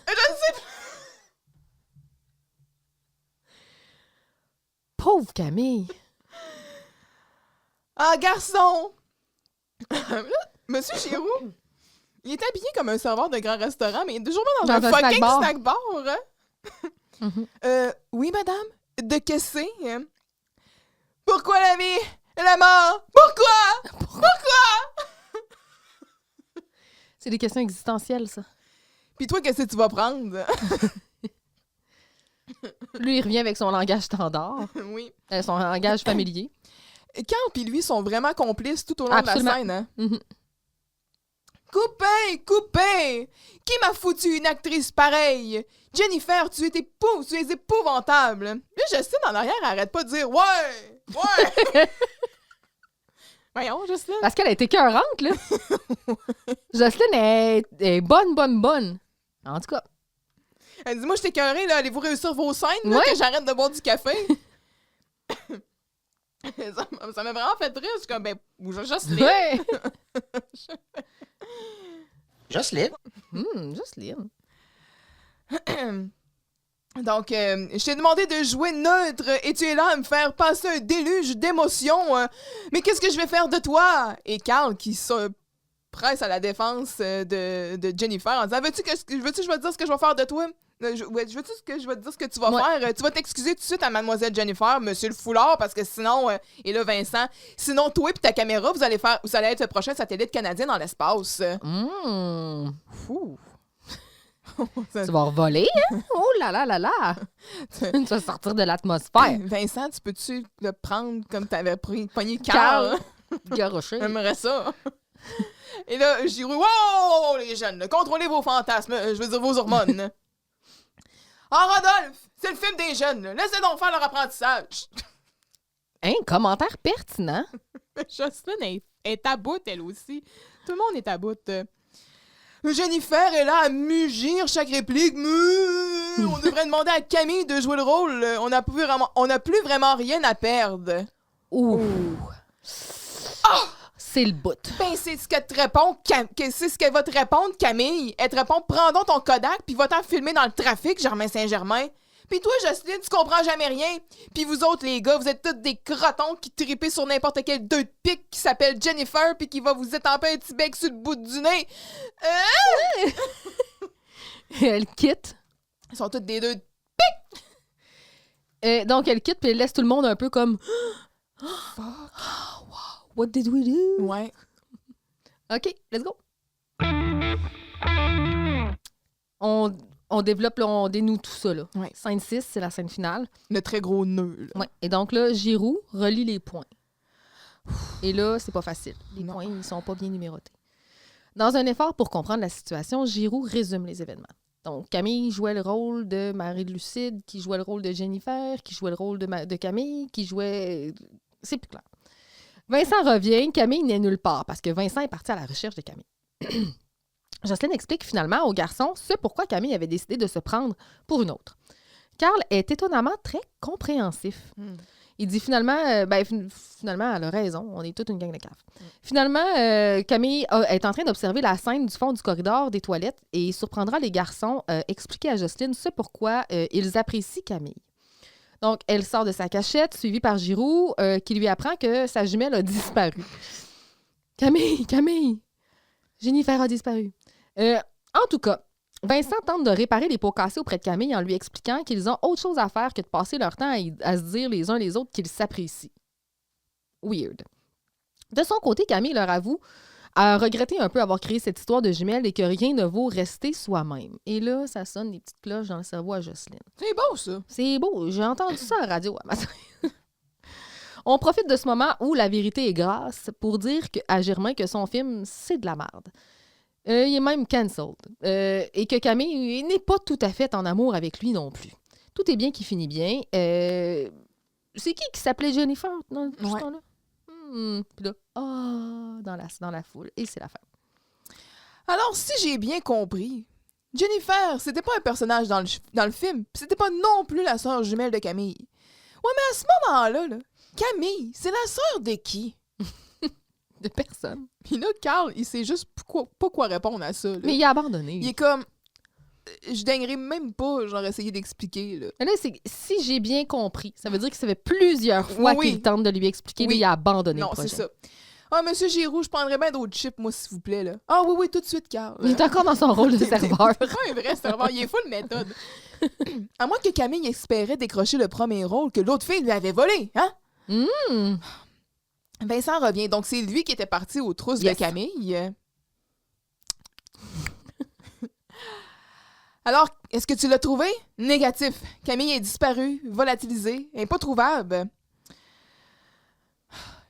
Je ne sais plus! Pauvre Camille. Ah, garçon! Là, Monsieur Giroux, Il est habillé comme un serveur de grand restaurant, mais il est toujours dans un Dans un fucking snack bar. snack bar. Hein? Oui, madame? De que c'est? Pourquoi la vie? La mort? Pourquoi? C'est des questions existentielles, ça. Puis toi, qu'est-ce que tu vas prendre? Lui, il revient avec son langage standard, Oui. son langage familier. Carl puis lui sont vraiment complices tout au long Absolument. de la scène. Hein? Mhm. Coupez! Qui m'a foutu une actrice pareille? Jennifer, tu es épouvantable. Là, Justine, en arrière, elle arrête pas de dire « Ouais! » Voyons, Justine. Parce qu'elle a été écœurante, là. Jocelyne est bonne. En tout cas. Elle dit « Moi, je t'ai écœurée, là. Allez-vous réussir vos scènes, là, Ouais. que j'arrête de boire du café? » Ça m'a vraiment fait rire. Je suis comme « Ben, Jocelyne. Ouais. Jocelyne. Jocelyne. Donc, je t'ai demandé de jouer neutre et tu es là à me faire passer un déluge d'émotions. Mais qu'est-ce que je vais faire de toi? » Et Carl qui se presse à la défense de Jennifer en disant « Veux-tu que je vais te dire ce que je vais faire de toi? Veux-tu que je vais te dire ce que tu vas Ouais. faire? Tu vas t'excuser tout de suite à mademoiselle Jennifer, monsieur le foulard, parce que sinon, et là Vincent, sinon toi et ta caméra, vous allez être le prochain satellite canadien dans l'espace. » Fou. Tu vas revoler, hein? Oh là là là là! Tu vas sortir de l'atmosphère. Vincent, tu peux-tu le prendre comme t'avais pogné Carl? Garoché. J'aimerais ça. Et là, j'ai dit, wow, les jeunes, là, contrôlez vos fantasmes, je veux dire vos hormones. Ah, Rodolphe, c'est le film des jeunes, là. Laissez donc faire leur apprentissage. Hein, commentaire pertinent. Jocelyne est à bout, elle aussi. Tout le monde est à bout. Jennifer est là à mugir chaque réplique. On devrait demander à Camille de jouer le rôle. On n'a plus vraiment rien à perdre. Ouh. C'est le bout. Ben, c'est ce qu'elle te répond, c'est ce qu'elle va te répondre, Camille. Elle te répond, prends donc ton Kodak, puis va-t'en filmer dans le trafic, Germain Saint-Germain. Puis toi, Jocelyne, tu comprends jamais rien. Puis vous autres, les gars, vous êtes tous des crotons qui tripez sur n'importe quel deux de pique qui s'appelle Jennifer, puis qui va vous étamper un petit bec sur le bout du nez. Elle quitte. Ils sont tous des deux. Donc, elle quitte, puis elle laisse tout le monde un peu comme... Fuck. Wow, what did we do? Ouais. OK, let's go. On développe, là, on dénoue tout ça. Là. Ouais. Scène 6, c'est la scène finale. Le très gros nœud, là. Ouais. Et donc là, Giroux relie les points. Et là, c'est pas facile. Les Non. points, ils sont pas bien numérotés. Dans un effort pour comprendre la situation, Giroux résume les événements. Donc, Camille jouait le rôle de Marie-Lucide, qui jouait le rôle de Jennifer, qui jouait le rôle de Camille, qui jouait... C'est plus clair. Vincent revient, Camille n'est nulle part, parce que Vincent est parti à la recherche de Camille. Jocelyne explique finalement aux garçons ce pourquoi Camille avait décidé de se prendre pour une autre. Carl est étonnamment très compréhensif. Il dit finalement, finalement, elle a raison, on est toute une gang de caves. Finalement, Camille est en train d'observer la scène du fond du corridor des toilettes et surprendra les garçons expliquer à Jocelyne ce pourquoi ils apprécient Camille. Donc, elle sort de sa cachette, suivie par Giroux, qui lui apprend que sa jumelle a disparu. Camille! Jennifer a disparu. En tout cas, Vincent tente de réparer les pots cassés auprès de Camille en lui expliquant qu'ils ont autre chose à faire que de passer leur temps à se dire les uns les autres qu'ils s'apprécient. Weird. De son côté, Camille leur avoue à regretter un peu avoir créé cette histoire de jumelles et que rien ne vaut rester soi-même. Et là, ça sonne des petites cloches dans le cerveau à Jocelyne. C'est beau, ça. C'est beau, j'ai entendu ça à la radio à matin. On profite de ce moment où la vérité est grasse pour dire à Germain que son film, c'est de la merde. Il est même cancelled. Et que Camille n'est pas tout à fait en amour avec lui non plus. Tout est bien qui finit bien. C'est qui s'appelait Jennifer dans ce Ouais. temps-là? Puis là, dans la foule. Et c'est la fin. Alors, si j'ai bien compris, Jennifer, c'était pas un personnage dans le film, pis c'était pas non plus la sœur jumelle de Camille. Ouais, mais à ce moment-là, là, Camille, c'est la sœur de qui? De personne. Puis là, Carl, il sait juste pas quoi répondre à ça. Là. Mais il a abandonné. Il est comme... Je daignerais même pas, genre, essayer d'expliquer, là. Mais là, si j'ai bien compris, ça veut dire que ça fait plusieurs fois Oui. qu'il tente de lui expliquer, Oui. mais il a abandonné Non, le projet. c'est ça. Ah, monsieur Giroux, je prendrais bien d'autres chips, moi, s'il vous plaît, là. Ah, oui, oui, tout de suite, Carl. Il est encore dans son rôle de serveur. C'est pas un vrai serveur, il est full méthode. À moins que Camille espérait décrocher le premier rôle que l'autre fille lui avait volé, hein? Vincent revient, donc c'est lui qui était parti aux trousses de Camille. Alors, est-ce que tu l'as trouvé? Négatif. Camille est disparue, volatilisée, elle n'est pas trouvable.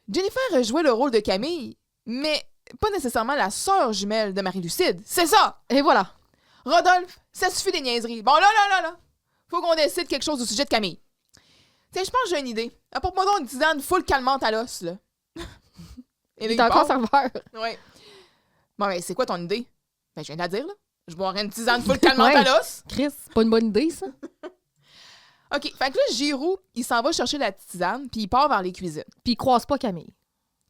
Jennifer jouait le rôle de Camille, mais pas nécessairement la sœur jumelle de Marie-Lucide. C'est ça! Et voilà. Rodolphe, ça suffit des niaiseries. Bon, là. Faut qu'on décide quelque chose au sujet de Camille. Tiens, je pense que j'ai une idée. Apporte-moi donc une tisane full calmante à l'os, là. Il est encore serveur. Ouais. Bon, ben, c'est quoi ton idée? Ben, je viens de la dire, là. Je boirais une tisane full calmante à l'os. Chris, c'est pas une bonne idée, ça? OK, fait que là, Giroux, il s'en va chercher la tisane, puis il part vers les cuisines. Puis il croise pas Camille.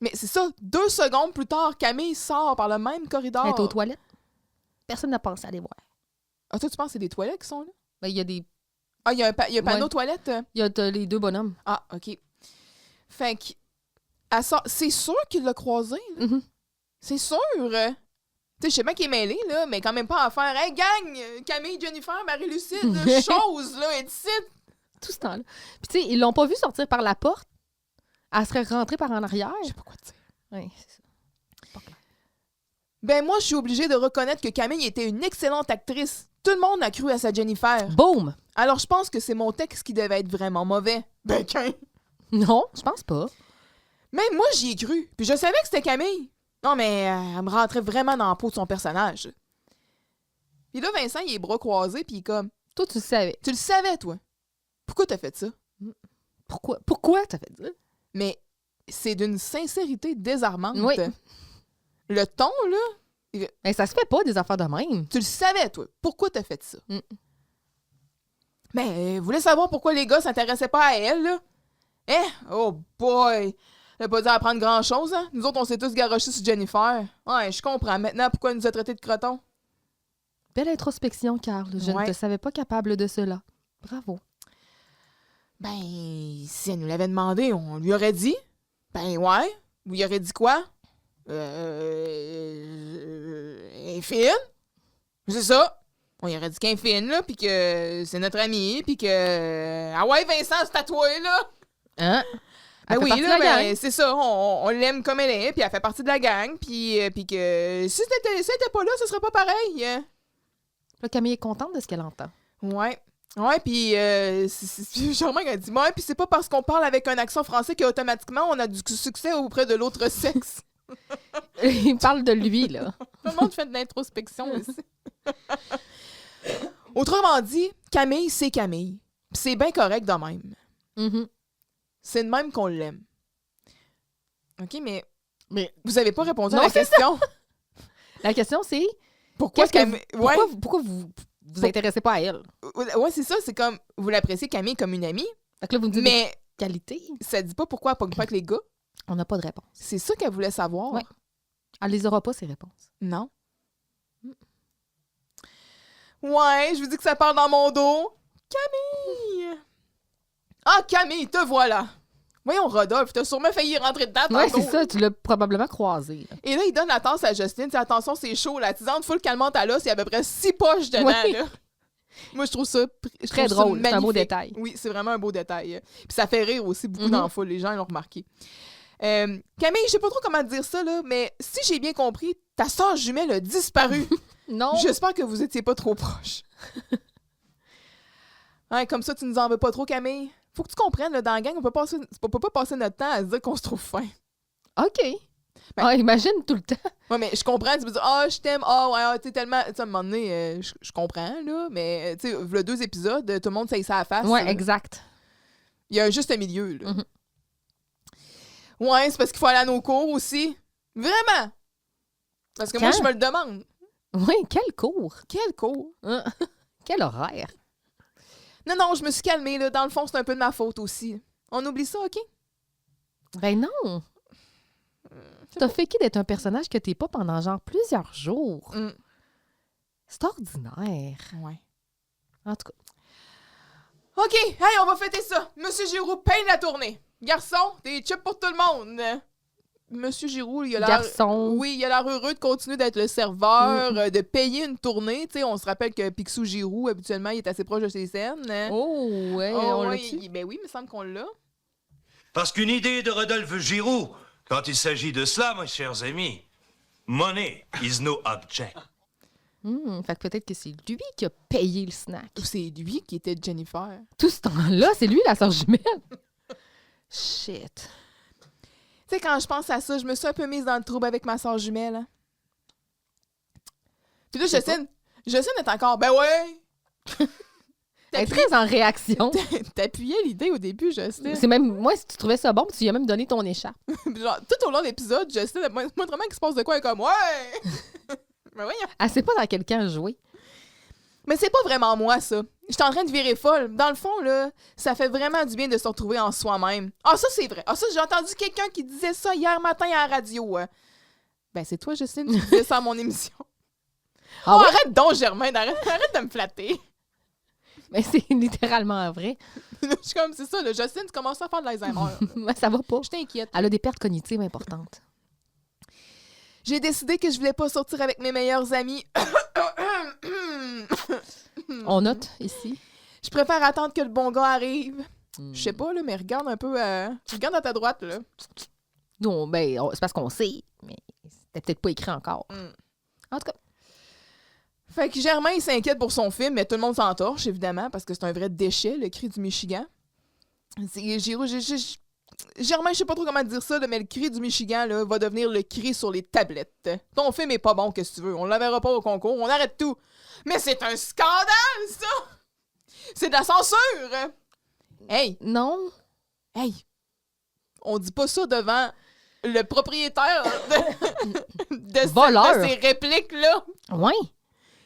Mais c'est ça, 2 secondes plus tard, Camille sort par le même corridor. Elle est aux toilettes. Personne n'a pensé à aller voir. Ah, toi, tu penses que c'est des toilettes qui sont là? Ben, il y a des... Ah, il y a un panneau toilette? Il y a les 2 bonhommes. Ah, OK. Fait que, c'est sûr qu'il l'a croisé, là. C'est sûr. Tu sais, je sais bien qu'il est mêlé, là, mais quand même pas à faire « Hey, gang! Camille, Jennifer, Marie-Lucide, chose, là, et ici! » Tout ce temps-là. Puis, tu sais, ils l'ont pas vu sortir par la porte. Elle serait rentrée par en arrière. Je sais pas quoi te dire. Oui, c'est ça. Pas clair. Ben, moi, je suis obligée de reconnaître que Camille était une excellente actrice. Tout le monde a cru à sa Jennifer. Boum! Alors, je pense que c'est mon texte qui devait être vraiment mauvais. Ben, qu'un! Non, je pense pas. Même moi, j'y ai cru. Puis je savais que c'était Camille. Non, mais elle me rentrait vraiment dans la peau de son personnage. Puis là, Vincent, il est bras croisés, puis il est comme... Toi, tu le savais. Tu le savais, toi. Pourquoi t'as fait ça? Pourquoi t'as fait ça? Mais c'est d'une sincérité désarmante. Oui. Le ton, là... Mais ça se fait pas, des affaires de même. Tu le savais, toi. Pourquoi t'as fait ça? Mais elle voulait savoir pourquoi les gars s'intéressaient pas à elle, là. Hein? Oh boy! Elle a pas dû apprendre grand-chose, hein? Nous autres, on s'est tous garochés sur Jennifer. Ouais, je comprends maintenant pourquoi elle nous a traités de crotons. Belle introspection, Carl. Je ne te savais pas capable de cela. Bravo. Ben, si elle nous l'avait demandé, on lui aurait dit. Ben ouais. Vous lui aurait dit quoi? Elle est fine. C'est ça. On lui aurait dit qu'elle est fine, là, puis que c'est notre amie, puis que... Ah ouais, Vincent, c'est à toi, là! Hein? Ben oui, là, ben, c'est ça. On l'aime comme elle est, puis elle fait partie de la gang, puis que si c'était pas là, ce serait pas pareil. Là, Camille est contente de ce qu'elle entend. Ouais. Ouais, puis Charmant a dit, ouais, puis c'est pas parce qu'on parle avec un accent français qu'automatiquement on a du succès auprès de l'autre sexe. Il parle de lui, là. Tout le monde fait de l'introspection ici. Autrement dit, Camille, c'est Camille. Puis c'est bien correct de même. C'est de même qu'on l'aime. OK, mais vous avez pas répondu à la question. La question, c'est... Pourquoi vous intéressez pas à elle? Ouais, c'est ça. C'est comme, vous l'appréciez Camille comme une amie. Fait que là, vous me dites mais qualité. Ça dit pas pourquoi elle pogne pas avec les gars. On n'a pas de réponse. C'est ça qu'elle voulait savoir. Ouais. Elle les aura pas, ces réponses. Non. Ouais, je vous dis que ça parle dans mon dos. Camille! Ah, Camille, te voilà! Voyons, Rodolphe, t'as sûrement failli rentrer dedans tantôt. Ouais, c'est ça, tu l'as probablement croisé. Là. Et là, il donne la tasse à Justine. T'sais, attention, c'est chaud. La tisane full calmante à l'os, il y a à peu près 6 poches dedans. Ouais. Là. Moi, je trouve ça très drôle. C'est un beau détail. Oui, c'est vraiment un beau détail. Puis ça fait rire aussi beaucoup dans la foule. Les gens l'ont remarqué. Camille, je sais pas trop comment dire ça, là, mais si j'ai bien compris, ta sœur jumelle a disparu. Non. J'espère que vous étiez pas trop proches. Hein, comme ça, tu nous en veux pas trop, Camille. Faut que tu comprennes, là, dans la gang, on peut pas passer notre temps à se dire qu'on se trouve fin. OK. Imagine tout le temps. Ouais, mais je comprends, tu peux dire « Ah, je t'aime, ouais, tu sais, tellement... » Tu sais, à un moment donné, je comprends, là, mais, tu sais, le 2 épisodes, tout le monde sait ça à la face. Ouais, exact. Il y a un juste milieu, là. Ouais, c'est parce qu'il faut aller à nos cours aussi. Vraiment! Parce que moi, je me le demande. Oui, quel cours? Quel cours? Quel horaire? Non, je me suis calmée, là. Dans le fond, c'est un peu de ma faute aussi. On oublie ça, OK? Ben non! T'as fait qui d'être un personnage que t'es pas pendant genre plusieurs jours? C'est ordinaire. Ouais. En tout cas. OK, hey, on va fêter ça. Monsieur Giroux paye la tournée. Garçon, des chips pour tout le monde. Monsieur Giroux, il a l'air... Garçon. Oui, il a l'air heureux de continuer d'être le serveur, de payer une tournée. Tu sais, on se rappelle que Picsou Giroux, habituellement, il est assez proche de ses scènes. Oh, ouais, Oh, on l'a ouais, dessus. ben oui, il me semble qu'on l'a. Parce qu'une idée de Rodolphe Giroux, quand il s'agit de cela, mes chers amis, money is no object. Fait que peut-être que c'est lui qui a payé le snack. C'est lui qui était Jennifer. Tout ce temps-là, c'est lui la sœur jumelle. Shit. Tu sais, quand je pense à ça, je me suis un peu mise dans le trouble avec ma soeur jumelle. Hein. Puis là, Jocelyne est encore, ben ouais! Elle est très en réaction. T'appuyais l'idée au début, Jocelyne. C'est même moi, si tu trouvais ça bon, tu lui as même donné ton écharpe. Genre, tout au long de l'épisode, Jocelyne, moi, vraiment qu'il se passe de quoi, elle est comme, ouais! Ben voyons. Elle sait pas dans quel camp jouer. Mais c'est pas vraiment moi, ça. J'étais en train de virer folle. Dans le fond, là, ça fait vraiment du bien de se retrouver en soi-même. Ah, ça, c'est vrai. Ah, ça, j'ai entendu quelqu'un qui disait ça hier matin à la radio. Hein. Ben, c'est toi, Justine, qui disais ça à mon émission. Ah ouais? Arrête donc, Germaine, arrête de me flatter. Mais c'est littéralement vrai. Je suis comme, c'est ça, là, Justine, tu commences à faire de l'Alzheimer. Mais ça va pas. Je t'inquiète. Elle a des pertes cognitives importantes. J'ai décidé que je voulais pas sortir avec mes meilleurs amis. On note ici. Je préfère attendre que le bon gars arrive. Je sais pas, là, mais regarde un peu. Regarde à ta droite, là. Non, ben, c'est parce qu'on sait, mais c'était peut-être pas écrit encore. En tout cas. Fait que Germain, il s'inquiète pour son film, mais tout le monde s'entorche, évidemment, parce que c'est un vrai déchet, le cri du Michigan. Germain, je sais pas trop comment dire ça, là, mais le cri du Michigan là, va devenir le cri sur les tablettes. Ton film est pas bon, qu'est-ce que tu veux? On la verra pas au concours, on arrête tout. Mais c'est un scandale, ça! C'est de la censure! Hey! Non. Hey! On dit pas ça devant le propriétaire de Voleur. ces répliques-là. Ouais.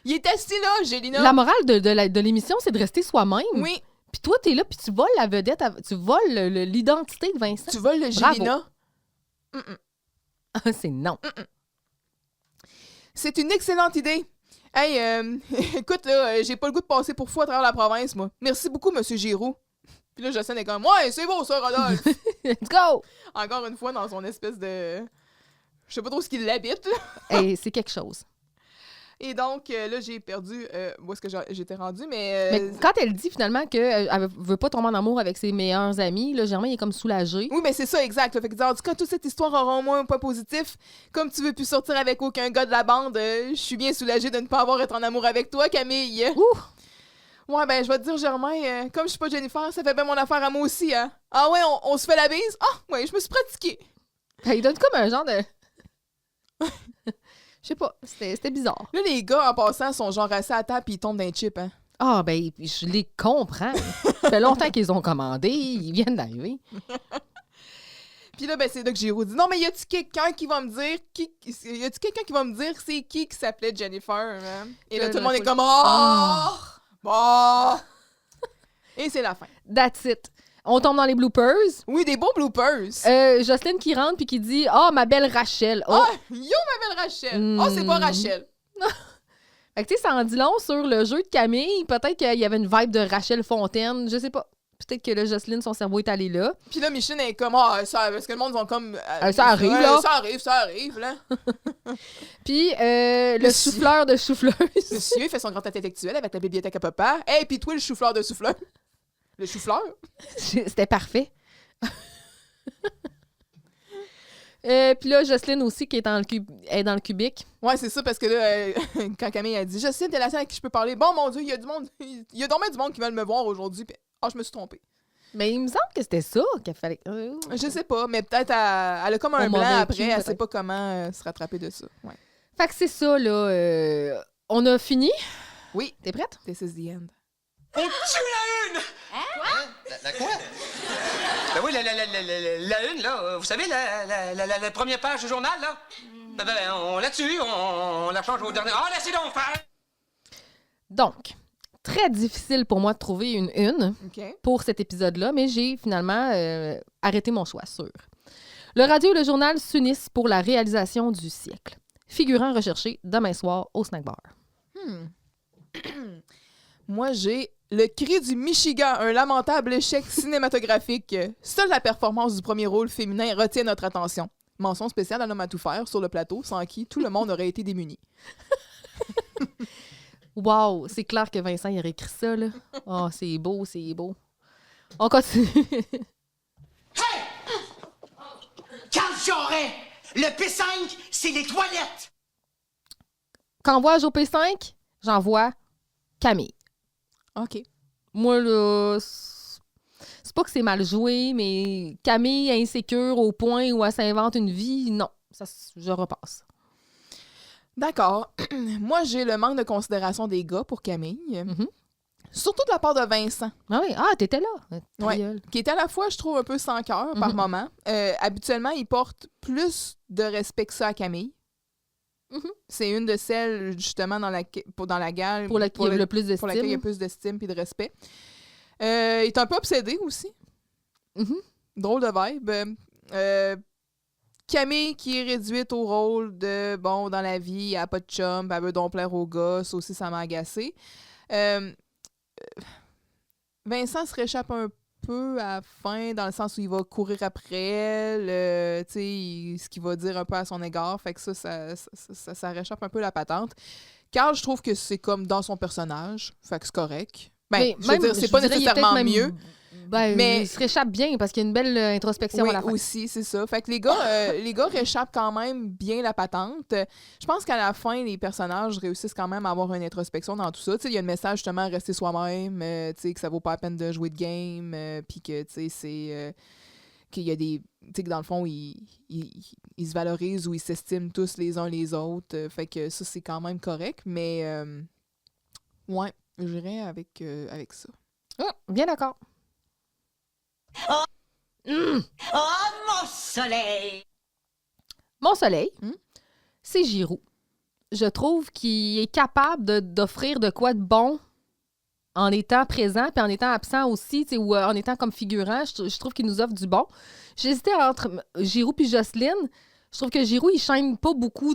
Il est assis là, Gélina. La morale de l'émission, c'est de rester soi-même. Oui, Puis toi, t'es là, puis tu voles la vedette, tu voles l'identité de Vincent. tu voles le Bravo. Gélina. Ah, c'est non. C'est une excellente idée. Hey, écoute, là, j'ai pas le goût de passer pour fou à travers la province, moi. Merci beaucoup, Monsieur Giroux. Puis là, Jocelyne est comme, ouais, c'est beau, ça, Rodolphe. Let's go! Encore une fois, dans son espèce de... Je sais pas trop ce qu'il l'habite, là. Hey, c'est quelque chose. Et donc, là, j'ai perdu où est-ce que j'étais rendue, mais... Mais quand elle dit finalement qu'elle veut pas tomber en amour avec ses meilleurs amis, là, Germain il est comme soulagé. Oui, mais c'est ça, exact. Là. Fait que, en tout cas, toute cette histoire aura au moins un point positif. Comme tu veux plus sortir avec aucun gars de la bande, je suis bien soulagée de ne pas avoir à être en amour avec toi, Camille. Ouh! Ouais, ben, je vais te dire, Germain, comme je suis pas Jennifer, ça fait bien mon affaire à moi aussi, hein. Ah ouais, on se fait la bise? Ah, ouais, je me suis pratiquée. Il donne comme un genre de... Je sais pas, c'était bizarre. Là, les gars, en passant, sont genre assis à table pis ils tombent d'un chip, hein. Ah, ben, je les comprends. Ça fait longtemps qu'ils ont commandé, ils viennent d'arriver. Puis là, ben, c'est là que Giroux dit, non, mais y a-tu quelqu'un qui va me dire c'est qui s'appelait Jennifer, hein? Et là, tout le monde est comme, oh! Bon! Et c'est la fin. That's it. On tombe dans les bloopers. Oui, des beaux bloopers. Jocelyne qui rentre puis qui dit « Ah, ma belle Rachel. » Oh. Ah, yo, ma belle Rachel. Oh, c'est pas Rachel. Fait que tu sais, ça en dit long sur le jeu de Camille. Peut-être qu'il y avait une vibe de Rachel Fontaine. Je sais pas. Peut-être que là, Jocelyne, son cerveau est allé là. Puis là, Micheline est comme, ah, ça, parce que le monde sont comme. Ça arrive, là. Ça arrive, là. Puis le souffleur de souffleuse. Monsieur fait son grand intellectuel avec la bibliothèque à papa. Hey, puis toi, le chou-fleur de souffleur. Le chou-fleur. C'était parfait. Puis là, Jocelyne aussi qui est dans le cubique. Ouais, c'est ça, parce que là, quand Camille a dit, Jocelyne, t'es la seule à qui je peux parler. Bon, mon Dieu, il y a du monde. Il y a dormi du monde qui veulent me voir aujourd'hui. Puis, je me suis trompée. Mais il me semble que c'était ça qu'il fallait. Je sais pas, mais peut-être elle a comme un Au blanc mauvais après. cul, Elle peut-être. sait pas comment se rattraper de ça. Ouais. Fait que c'est ça, là. On a fini. Oui. T'es prête? This is the end. On tue la une! La quoi? Ben oui, la une, là. Vous savez, la première page du journal, là. Ben, on la tue, on la change au dernier. Ah, laissez donc faire! Donc, très difficile pour moi de trouver une une OK. pour cet épisode-là, mais j'ai finalement arrêté mon choix sûr. Le radio et le journal s'unissent pour la réalisation du siècle. Figurant recherché demain soir au snack bar. Moi, j'ai Le cri du Michigan, un lamentable échec cinématographique. Seule la performance du premier rôle féminin retient notre attention. Mention spéciale à l'homme à tout faire sur le plateau, sans qui tout le monde aurait été démuni. Wow, c'est clair que Vincent il aurait écrit ça, là. Oh, c'est beau, c'est beau. On continue. Hey! Carl Jarret! Le P5, c'est les toilettes! Quand voit au P5, j'envoie Camille. OK. Moi, là, c'est pas que c'est mal joué, mais Camille insécure au point où elle s'invente une vie, non. Ça, je repasse. D'accord. Moi, j'ai le manque de considération des gars pour Camille. Mhm. Surtout de la part de Vincent. Ah oui, t'étais là. Ta Ouais. gueule. Qui est à la fois, je trouve, un peu sans cœur par Mhm. moment. Habituellement, il porte plus de respect que ça à Camille. Mhm. C'est une de celles, justement, dans la gale Pour laquelle il y a le plus pour laquelle il y a d'estime. plus d'estime et de respect. Il est un peu obsédé aussi. Mhm. Drôle de vibe. Camille qui est réduite au rôle de, bon, dans la vie, elle n'a pas de chum, elle veut donc plaire aux gars, ça aussi, ça m'a agacé. Vincent se réchappe un peu à la fin, dans le sens où il va courir après elle, tu sais, ce qu'il va dire un peu à son égard, fait que ça réchappe un peu la patente. Carl, je trouve que c'est comme dans son personnage, fait que c'est correct. Ben, Mais je veux même, dire, c'est je pas dirais, il est nécessairement peut-être même- mieux. Ben, mais- il se réchappe bien parce qu'il y a une belle introspection Oui, à la fin. aussi, c'est ça. Fait que les gars réchappent quand même bien la patente. Je pense qu'à la fin, les personnages réussissent quand même à avoir une introspection dans tout ça. Tu sais, il y a le message justement rester soi-même, tu sais, que ça vaut pas la peine de jouer de game, puis que, tu sais, c'est... qu'il y a des... Tu sais, que dans le fond, ils se valorisent ou ils s'estiment tous les uns les autres. Fait que ça, c'est quand même correct. Mais, ouais, j'irais avec ça. Ah, bien d'accord. Oh, mon soleil! Mon soleil, Hmm? c'est Giroud. Je trouve qu'il est capable d'offrir de quoi de bon en étant présent puis en étant absent aussi, tu sais, ou en étant comme figurant. Je trouve qu'il nous offre du bon. J'hésitais entre Giroud puis Jocelyne. Je trouve que Giroud, il chaîne pas beaucoup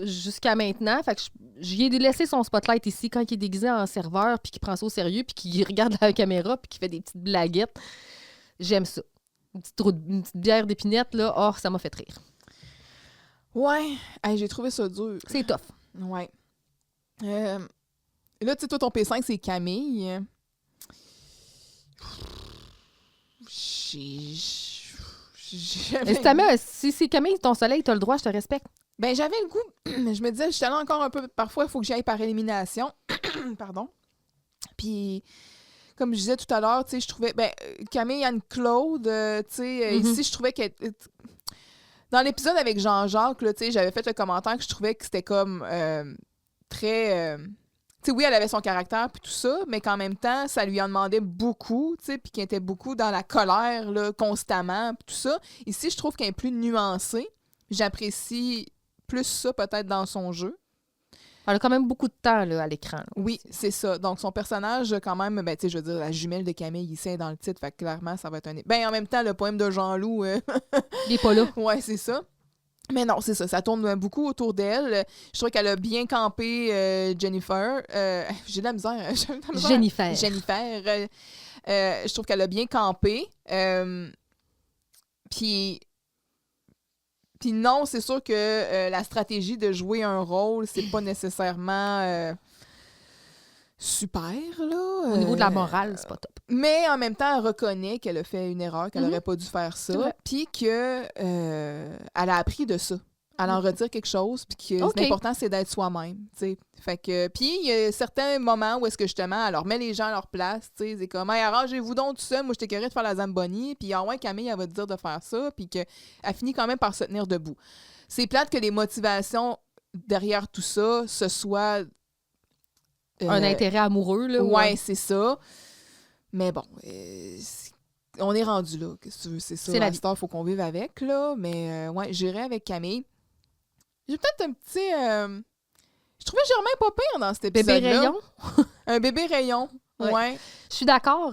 jusqu'à maintenant. Fait que j'y ai laissé son spotlight ici quand il est déguisé en serveur puis qu'il prend ça au sérieux puis qu'il regarde la caméra puis qu'il fait des petites blaguettes. J'aime ça. Une petite bière d'épinette, là, oh, ça m'a fait rire. Ouais, hey, j'ai trouvé ça dur. C'est tough. Ouais. Là, tu sais, toi, ton P5, c'est Camille. Si c'est Camille, ton soleil, t'as le droit, je te respecte. Ben, j'avais le goût. Je me disais, j'étais là encore un peu. Parfois, il faut que j'aille par élimination. Pardon. Puis, comme je disais tout à l'heure, tu sais, je trouvais. Ben, Camille Anne-Claude, tu sais, ici, je trouvais qu'elle. Dans l'épisode avec Jean-Jacques, là, tu sais, j'avais fait le commentaire que je trouvais que c'était comme très. Tu sais, oui, elle avait son caractère puis tout ça, mais qu'en même temps, ça lui en demandait beaucoup, tu sais, puis qu'elle était beaucoup dans la colère, là, constamment, puis tout ça. Ici, je trouve qu'elle est plus nuancée. J'apprécie plus ça, peut-être, dans son jeu. Elle a quand même beaucoup de temps là, à l'écran. Là, Oui, c'est ça. Donc, son personnage, quand même, ben, tu sais, je veux dire, la jumelle de Camille, ici, est dans le titre, fait que clairement, ça va être un... Ben, en même temps, le poème de Jean-Loup... Il est pas là. Ouais, c'est ça. Mais non, c'est ça. Ça tourne beaucoup autour d'elle. Je trouve qu'elle a bien campé Jennifer. J'ai de la misère. Jennifer. Jennifer. Je trouve qu'elle a bien campé. Puis non, c'est sûr que la stratégie de jouer un rôle, c'est pas nécessairement super, là. Au niveau de la morale, c'est pas top. Mais en même temps, elle reconnaît qu'elle a fait une erreur, qu'elle n'aurait pas dû faire C'est ça, vrai. puis qu'elle a appris de ça. Elle en retire quelque chose, puis que Ok. l'important, c'est d'être soi-même, tu sais. Fait que, puis il y a certains moments où est-ce que, justement, elle remet les gens à leur place, tu sais. C'est comme, hey, arrangez-vous donc tout seul, moi, j'étais curieuse de faire la Zamboni, puis ouais, Camille, elle va te dire de faire ça, puis qu'elle finit quand même par se tenir debout. C'est plate que les motivations derrière tout ça, ce soit... Un intérêt amoureux, là. Ouais, c'est ça. Mais bon, on est rendu là. Qu'est-ce que tu veux? C'est ça. C'est la À vie. cette heure, il faut qu'on vive avec, là. Mais ouais, j'irai avec Camille. J'ai peut-être un petit... Je trouvais Germain pas pire dans cet épisode-là. Bébé rayon. Un bébé rayon. Ouais. Ouais. Je suis d'accord.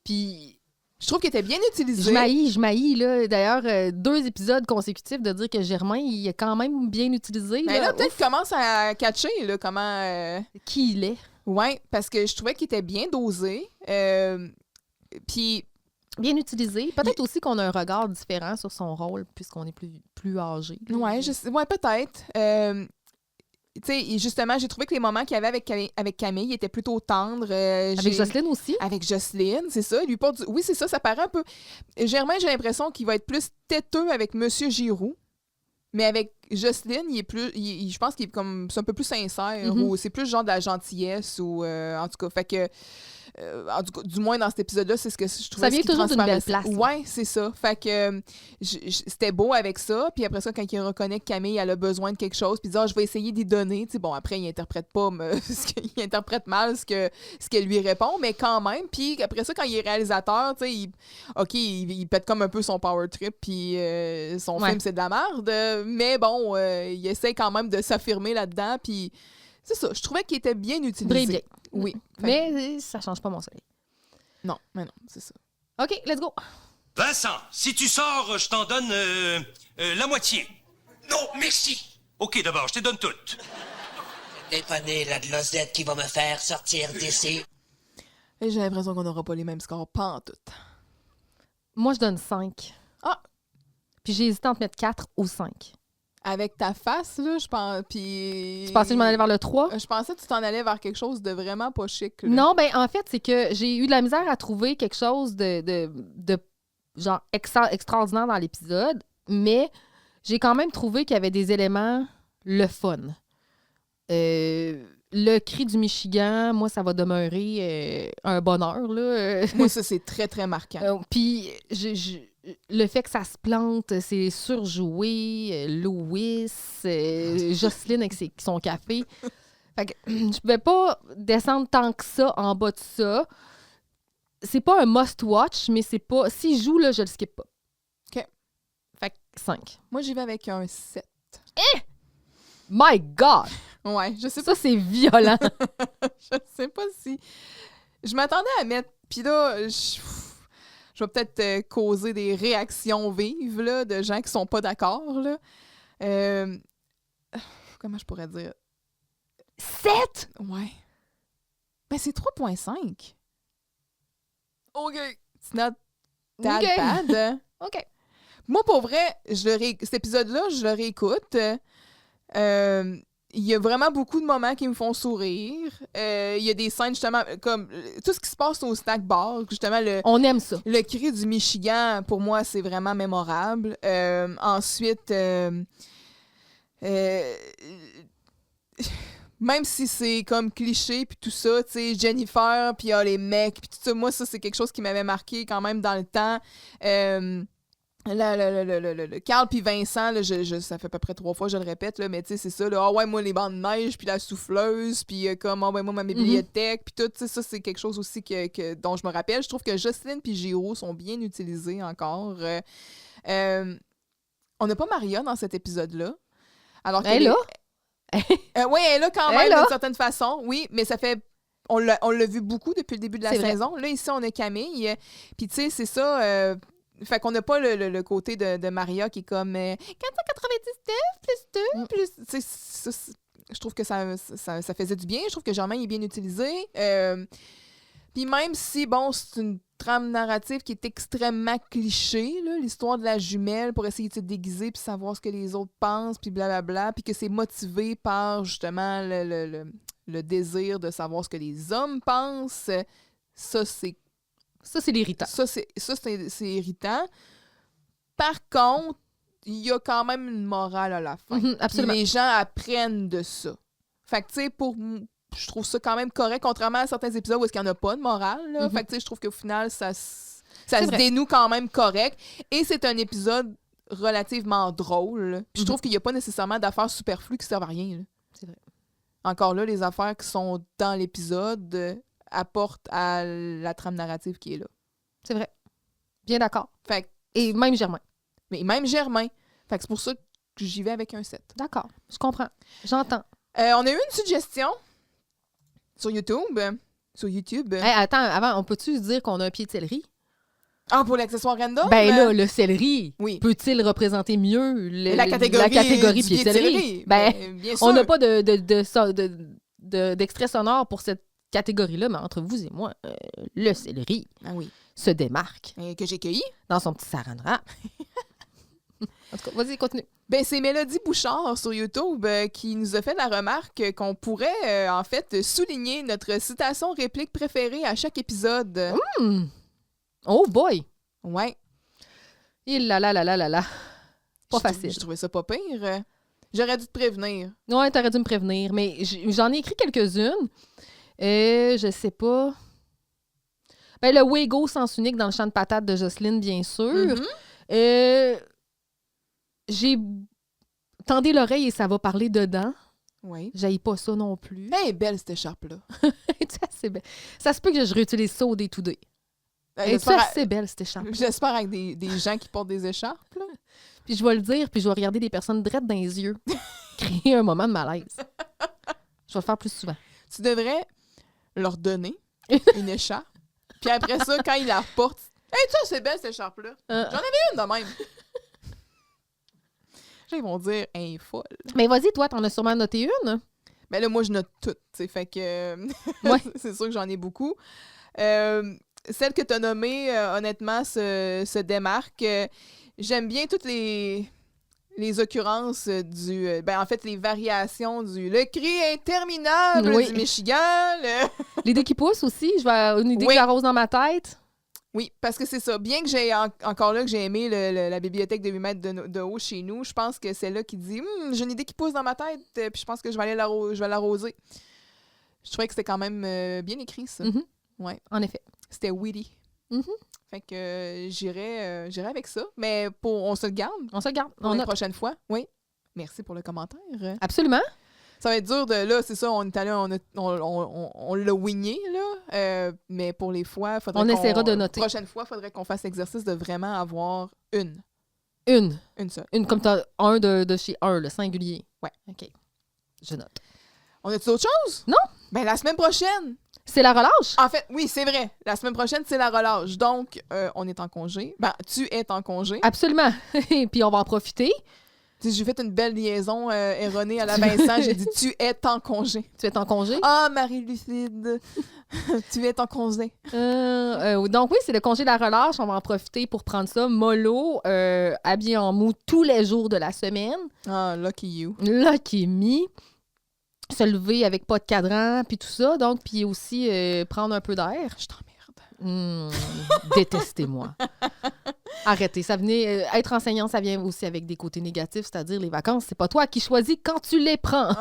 Puis Je trouve qu'il était bien utilisé. je maillis, là. D'ailleurs, 2 épisodes consécutifs de dire que Germain, il est quand même bien utilisé. Mais là, là. peut-être qu'il commence à catcher, là, comment... Qui il est. Ouais, parce que je trouvais qu'il était bien dosé. Puis Bien utilisé. Peut-être aussi qu'on a un regard différent sur son rôle puisqu'on est plus âgé. Ouais, ouais, peut-être. Tu sais, justement, j'ai trouvé que les moments qu'il y avait avec Camille étaient plutôt tendres. Avec Jocelyne aussi. Avec Jocelyne, c'est ça. Il lui porte oui, c'est ça, ça paraît un peu... Germain, j'ai l'impression qu'il va être plus têteux avec Monsieur Giroux. Mais avec Jocelyne, il est plus... je pense qu'il est comme... C'est un peu plus sincère. Ou c'est plus genre de la gentillesse. Ou en tout cas, fait que... en tout cas, du moins dans cet épisode-là, c'est ce que je trouvais. Ça vient toujours d'une belle place. Ouais, c'est ça. Fait que c'était beau avec ça. Puis après ça, quand il reconnaît que Camille elle a besoin de quelque chose, puis il dit je vais essayer d'y donner. Tu sais, bon, après, il interprète pas, il interprète mal ce qu'elle lui répond, mais quand même. Puis après ça, quand il est réalisateur, tu sais, il pète comme un peu son power trip, puis son film, c'est de la merde. Mais bon, il essaie quand même de s'affirmer là-dedans, puis c'est ça. Je trouvais qu'il était bien utilisé. Bien. Oui. Mais ça change pas mon soleil. Non, mais non, c'est ça. OK, let's go. Vincent, si tu sors, je t'en donne la moitié. Non, merci. OK, d'abord, je te donne toute. Dépanner la de l'osette qui va me faire sortir d'ici. Et j'ai l'impression qu'on n'aura pas les mêmes scores, pas en tout. Moi, je donne 5. Ah! Puis j'ai hésité entre mettre 4 ou 5. Avec ta face, là, je pense. Puis. Tu pensais que je m'en allais vers le 3? Je pensais que tu t'en allais vers quelque chose de vraiment pas chic. Là. Non, ben en fait, c'est que j'ai eu de la misère à trouver quelque chose de genre extraordinaire dans l'épisode, mais j'ai quand même trouvé qu'il y avait des éléments le fun. Le cri du Michigan, moi, ça va demeurer un bonheur, là. Moi, ça, c'est très, très marquant. Puis, le fait que ça se plante, c'est surjoué. Louis, Jocelyne avec son café. Fait que je pouvais pas descendre tant que ça en bas de ça. C'est pas un must-watch, mais c'est pas... S'il joue, là, je le skip pas. OK. Fait que 5. Moi, j'y vais avec un 7. My God! Ouais, je sais pas. Ça, c'est violent. Je sais pas si... Je m'attendais à mettre... Puis là, je vais peut-être causer des réactions vives là, de gens qui sont pas d'accord. Là. Comment je pourrais dire? 7? Ouais. Ben, c'est 3.5. OK. It's not that OK. bad. OK. Moi, pour vrai, cet épisode-là, je le réécoute. Il y a vraiment beaucoup de moments qui me font sourire. Il y a des scènes, justement, comme tout ce qui se passe au snack bar, justement, On aime ça. le cri du Michigan, pour moi, c'est vraiment mémorable. Ensuite, même si c'est comme cliché, puis tout ça, tu sais, Jennifer, puis les mecs, puis tout ça, moi, ça, c'est quelque chose qui m'avait marqué quand même dans le temps. Le Carl puis Vincent, là, ça fait à peu près 3 fois je le répète, là, mais tu sais, c'est ça, là, ouais, moi, les bancs de neige, puis la souffleuse, puis comme, ouais, moi, ma bibliothèque, puis tout, tu sais, ça, c'est quelque chose aussi dont je me rappelle. Je trouve que Jocelyne puis Giroux sont bien utilisés encore. On n'a pas Maria dans cet épisode-là. Alors Elle est là? Oui, elle est là quand Elle même, est là. d'une certaine façon, oui, mais ça fait... On l'a vu beaucoup depuis le début de la C'est vrai. saison. Là, ici, on a Camille. Puis, tu sais, c'est ça... fait qu'on n'a pas le côté de Maria qui est comme 499 plus 2 plus... Tu sais, je trouve que ça faisait du bien. Je trouve que Germain est bien utilisé. Puis même si, bon, c'est une trame narrative qui est extrêmement cliché, là, l'histoire de la jumelle pour essayer de se déguiser puis savoir ce que les autres pensent, puis blablabla, puis que c'est motivé par, justement, le désir de savoir ce que les hommes pensent, ça, c'est l'irritant. Ça, c'est irritant. Par contre, il y a quand même une morale à la fin. Absolument. Puis les gens apprennent de ça. Fait que, tu sais, je trouve ça quand même correct, contrairement à certains épisodes où il n'y en a pas de morale. Là. Fait que, tu sais, je trouve qu'au final, ça se dénoue quand même correct. Et c'est un épisode relativement drôle. Puis je trouve qu'il n'y a pas nécessairement d'affaires superflues qui servent à rien. Là. C'est vrai. Encore là, les affaires qui sont dans l'épisode... apporte à la trame narrative qui est là. C'est vrai. Bien d'accord. Fait que, Et même Germain. mais même Germain. Fait que c'est pour ça que j'y vais avec un 7. D'accord. Je comprends. J'entends. On a eu une suggestion sur YouTube. Hey, attends, avant, on peut-tu dire qu'on a un pied de céleri? Ah, pour l'accessoire random? Ben là, le céleri, oui. peut-il représenter mieux la catégorie pied de céleri? Ben, bien sûr. on n'a pas d'extrait sonore pour cette catégorie-là, mais entre vous et moi, le céleri Ah oui. se démarque Que j'ai cueilli. dans son petit saran wrap. En tout cas, vas-y, continue. Ben, c'est Mélodie Bouchard sur YouTube qui nous a fait la remarque qu'on pourrait, en fait, souligner notre citation réplique préférée à chaque épisode. Oh boy! Ouais. Il là là là là là là. Pas facile. Je trouvais ça pas pire. J'aurais dû te prévenir. Ouais, t'aurais dû me prévenir, mais j'en ai écrit quelques-unes. Je sais pas. Ben, le Wego sens unique dans le champ de patates de Jocelyne, bien sûr. J'ai tendez l'oreille et ça va parler dedans. Oui. J'haïs pas ça non plus. Elle est belle, cette écharpe-là. Es-tu assez belle? Ça se peut que je réutilise ça au day-to-day. Es-tu assez belle, cette écharpe? J'espère avec des gens qui portent des écharpes, là. Puis je vais le dire, puis je vais regarder des personnes drettes dans les yeux. Créer un moment de malaise. Je vais le faire plus souvent. Tu devrais leur donner une écharpe. Puis après ça, quand ils la portent, « Hey, tu sais, c'est belle, cette écharpe-là. J'en avais une de même. » Ils vont dire « Hey, folle. » Mais vas-y, toi, t'en as sûrement noté une. Mais là, moi, je note toutes, tu sais, fait que Ouais. c'est sûr que j'en ai beaucoup. Celle que tu as nommée, honnêtement, se démarque. J'aime bien toutes les occurrences en fait, les variations du « Le cri interminable Oui. du Michigan. » L'idée qui pousse aussi, une idée Oui. qui arrose dans ma tête. Oui, parce que c'est ça. Bien que j'ai encore là que j'ai aimé la bibliothèque de 8 mètres de haut chez nous, je pense que c'est là qui dit j'ai une idée qui pousse dans ma tête, puis je pense que je vais l'arroser. Je trouvais que c'était quand même bien écrit, ça. Mhm. Ouais. En effet. C'était witty. Mhm. Fait que j'irai avec ça. Mais on se le garde On se garde. pour On la note. prochaine fois. Oui. Merci pour le commentaire. Absolument. Ça va être dur de... Là, c'est ça, on est allé, on l'a wingé, là. Mais pour les fois, faudrait On essaiera de noter. Prochaine fois, il faudrait qu'on fasse l'exercice de vraiment avoir une seule. Une, comme t'as un de chez un, le singulier. Ouais. OK. Je note. On a-tu autre chose? Non. Ben, la semaine prochaine. C'est la relâche? En fait, oui, c'est vrai. La semaine prochaine, c'est la relâche. Donc, on est en congé. Ben, tu es en congé. Absolument. Et puis, on va en profiter. Tu sais, j'ai fait une belle liaison erronée à la Vincent. J'ai dit, tu es en congé. Tu es en congé? Ah, Marie-Lucide, tu es en congé. Donc oui, c'est le congé de la relâche. On va en profiter pour prendre ça mollo, habillé en mou tous les jours de la semaine. Ah, lucky you. Lucky me. Se lever avec pas de cadran, puis tout ça. Donc, puis aussi prendre un peu d'air. Je t'emmerde. Détestez-moi. Arrêtez. Ça venait, être enseignant, ça vient aussi avec des côtés négatifs, c'est-à-dire les vacances, c'est pas toi qui choisis quand tu les prends.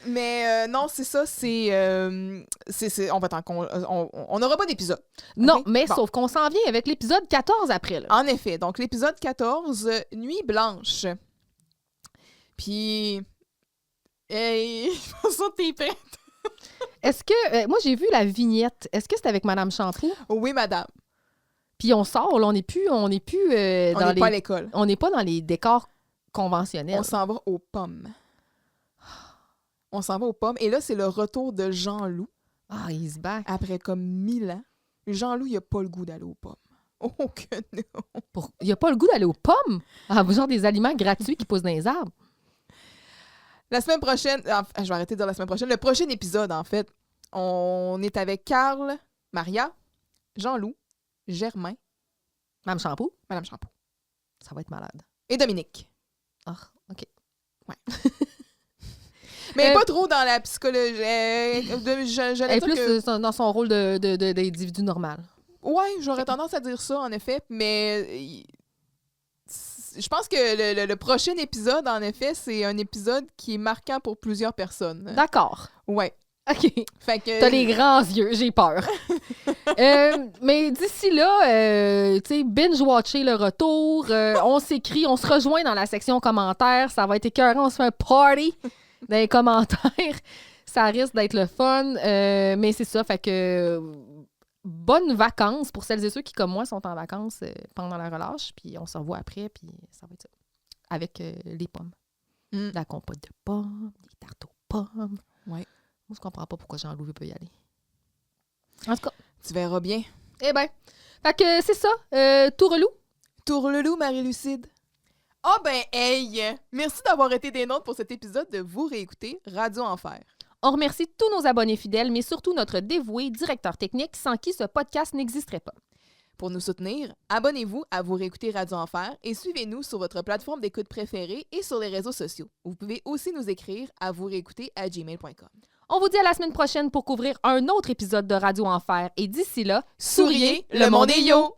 Mais non, c'est ça, on va être en congé. On n'aura pas d'épisode. Non, Ok? mais Bon. sauf qu'on s'en vient avec l'épisode 14 après. Là. En effet, donc l'épisode 14, Nuit blanche. Puis... Hey, je pense que t'es prête. Est-ce que... moi, j'ai vu la vignette. Est-ce que c'est avec Madame Champoux? Oui, madame. Puis on sort, là, on n'est plus On dans n'est les... pas à l'école. On n'est pas dans les décors conventionnels. On s'en va aux pommes. On s'en va aux pommes. Et là, c'est le retour de Jean-Loup Ah, he's back. après comme 1000 ans. Jean-Loup, il a pas le goût d'aller aux pommes. Oh que non! Il n'y a pas le goût d'aller aux pommes? Ah, genre des aliments gratuits qui poussent dans les arbres. La semaine prochaine, je vais arrêter de dire la semaine prochaine, le prochain épisode, en fait, on est avec Carl, Maria, Jean-Loup, Germain, Madame Champoux, Madame Champoux ça va être malade. et Dominique. Ah, OK. Mais pas trop dans la psychologie. J'allais Elle est dire plus que... dans son rôle d'individu normal. Ouais, j'aurais tendance à dire ça, en effet, mais je pense que le prochain épisode, en effet, c'est un épisode qui est marquant pour plusieurs personnes. D'accord. Ouais. OK. Fait que... T'as les grands yeux, j'ai peur. Mais d'ici là, tu sais, binge-watcher le retour. On s'écrit, on se rejoint dans la section commentaires. Ça va être écœurant, on se fait un party dans les commentaires. Ça risque d'être le fun. Mais c'est ça, fait que bonnes vacances pour celles et ceux qui, comme moi, sont en vacances pendant la relâche. Puis on se revoit après, puis ça va être ça. Avec les pommes. La compote de pommes, des tartes aux pommes. Ouais. Moi, je comprends pas pourquoi Jean-Loup veut pas y aller. En tout cas. Tu verras bien. Eh bien. Fait que c'est ça. Tourelou. Tourlelou, Marie-Lucide. Ah ben, hey! Merci d'avoir été des nôtres pour cet épisode de Vous réécouter Radio Enfer. On remercie tous nos abonnés fidèles, mais surtout notre dévoué directeur technique sans qui ce podcast n'existerait pas. Pour nous soutenir, abonnez-vous à Vous réécouter Radio Enfer et suivez-nous sur votre plateforme d'écoute préférée et sur les réseaux sociaux. Vous pouvez aussi nous écrire à vousréécouter@gmail.com. On vous dit à la semaine prochaine pour couvrir un autre épisode de Radio Enfer. Et d'ici là, Souriez, le monde est yo!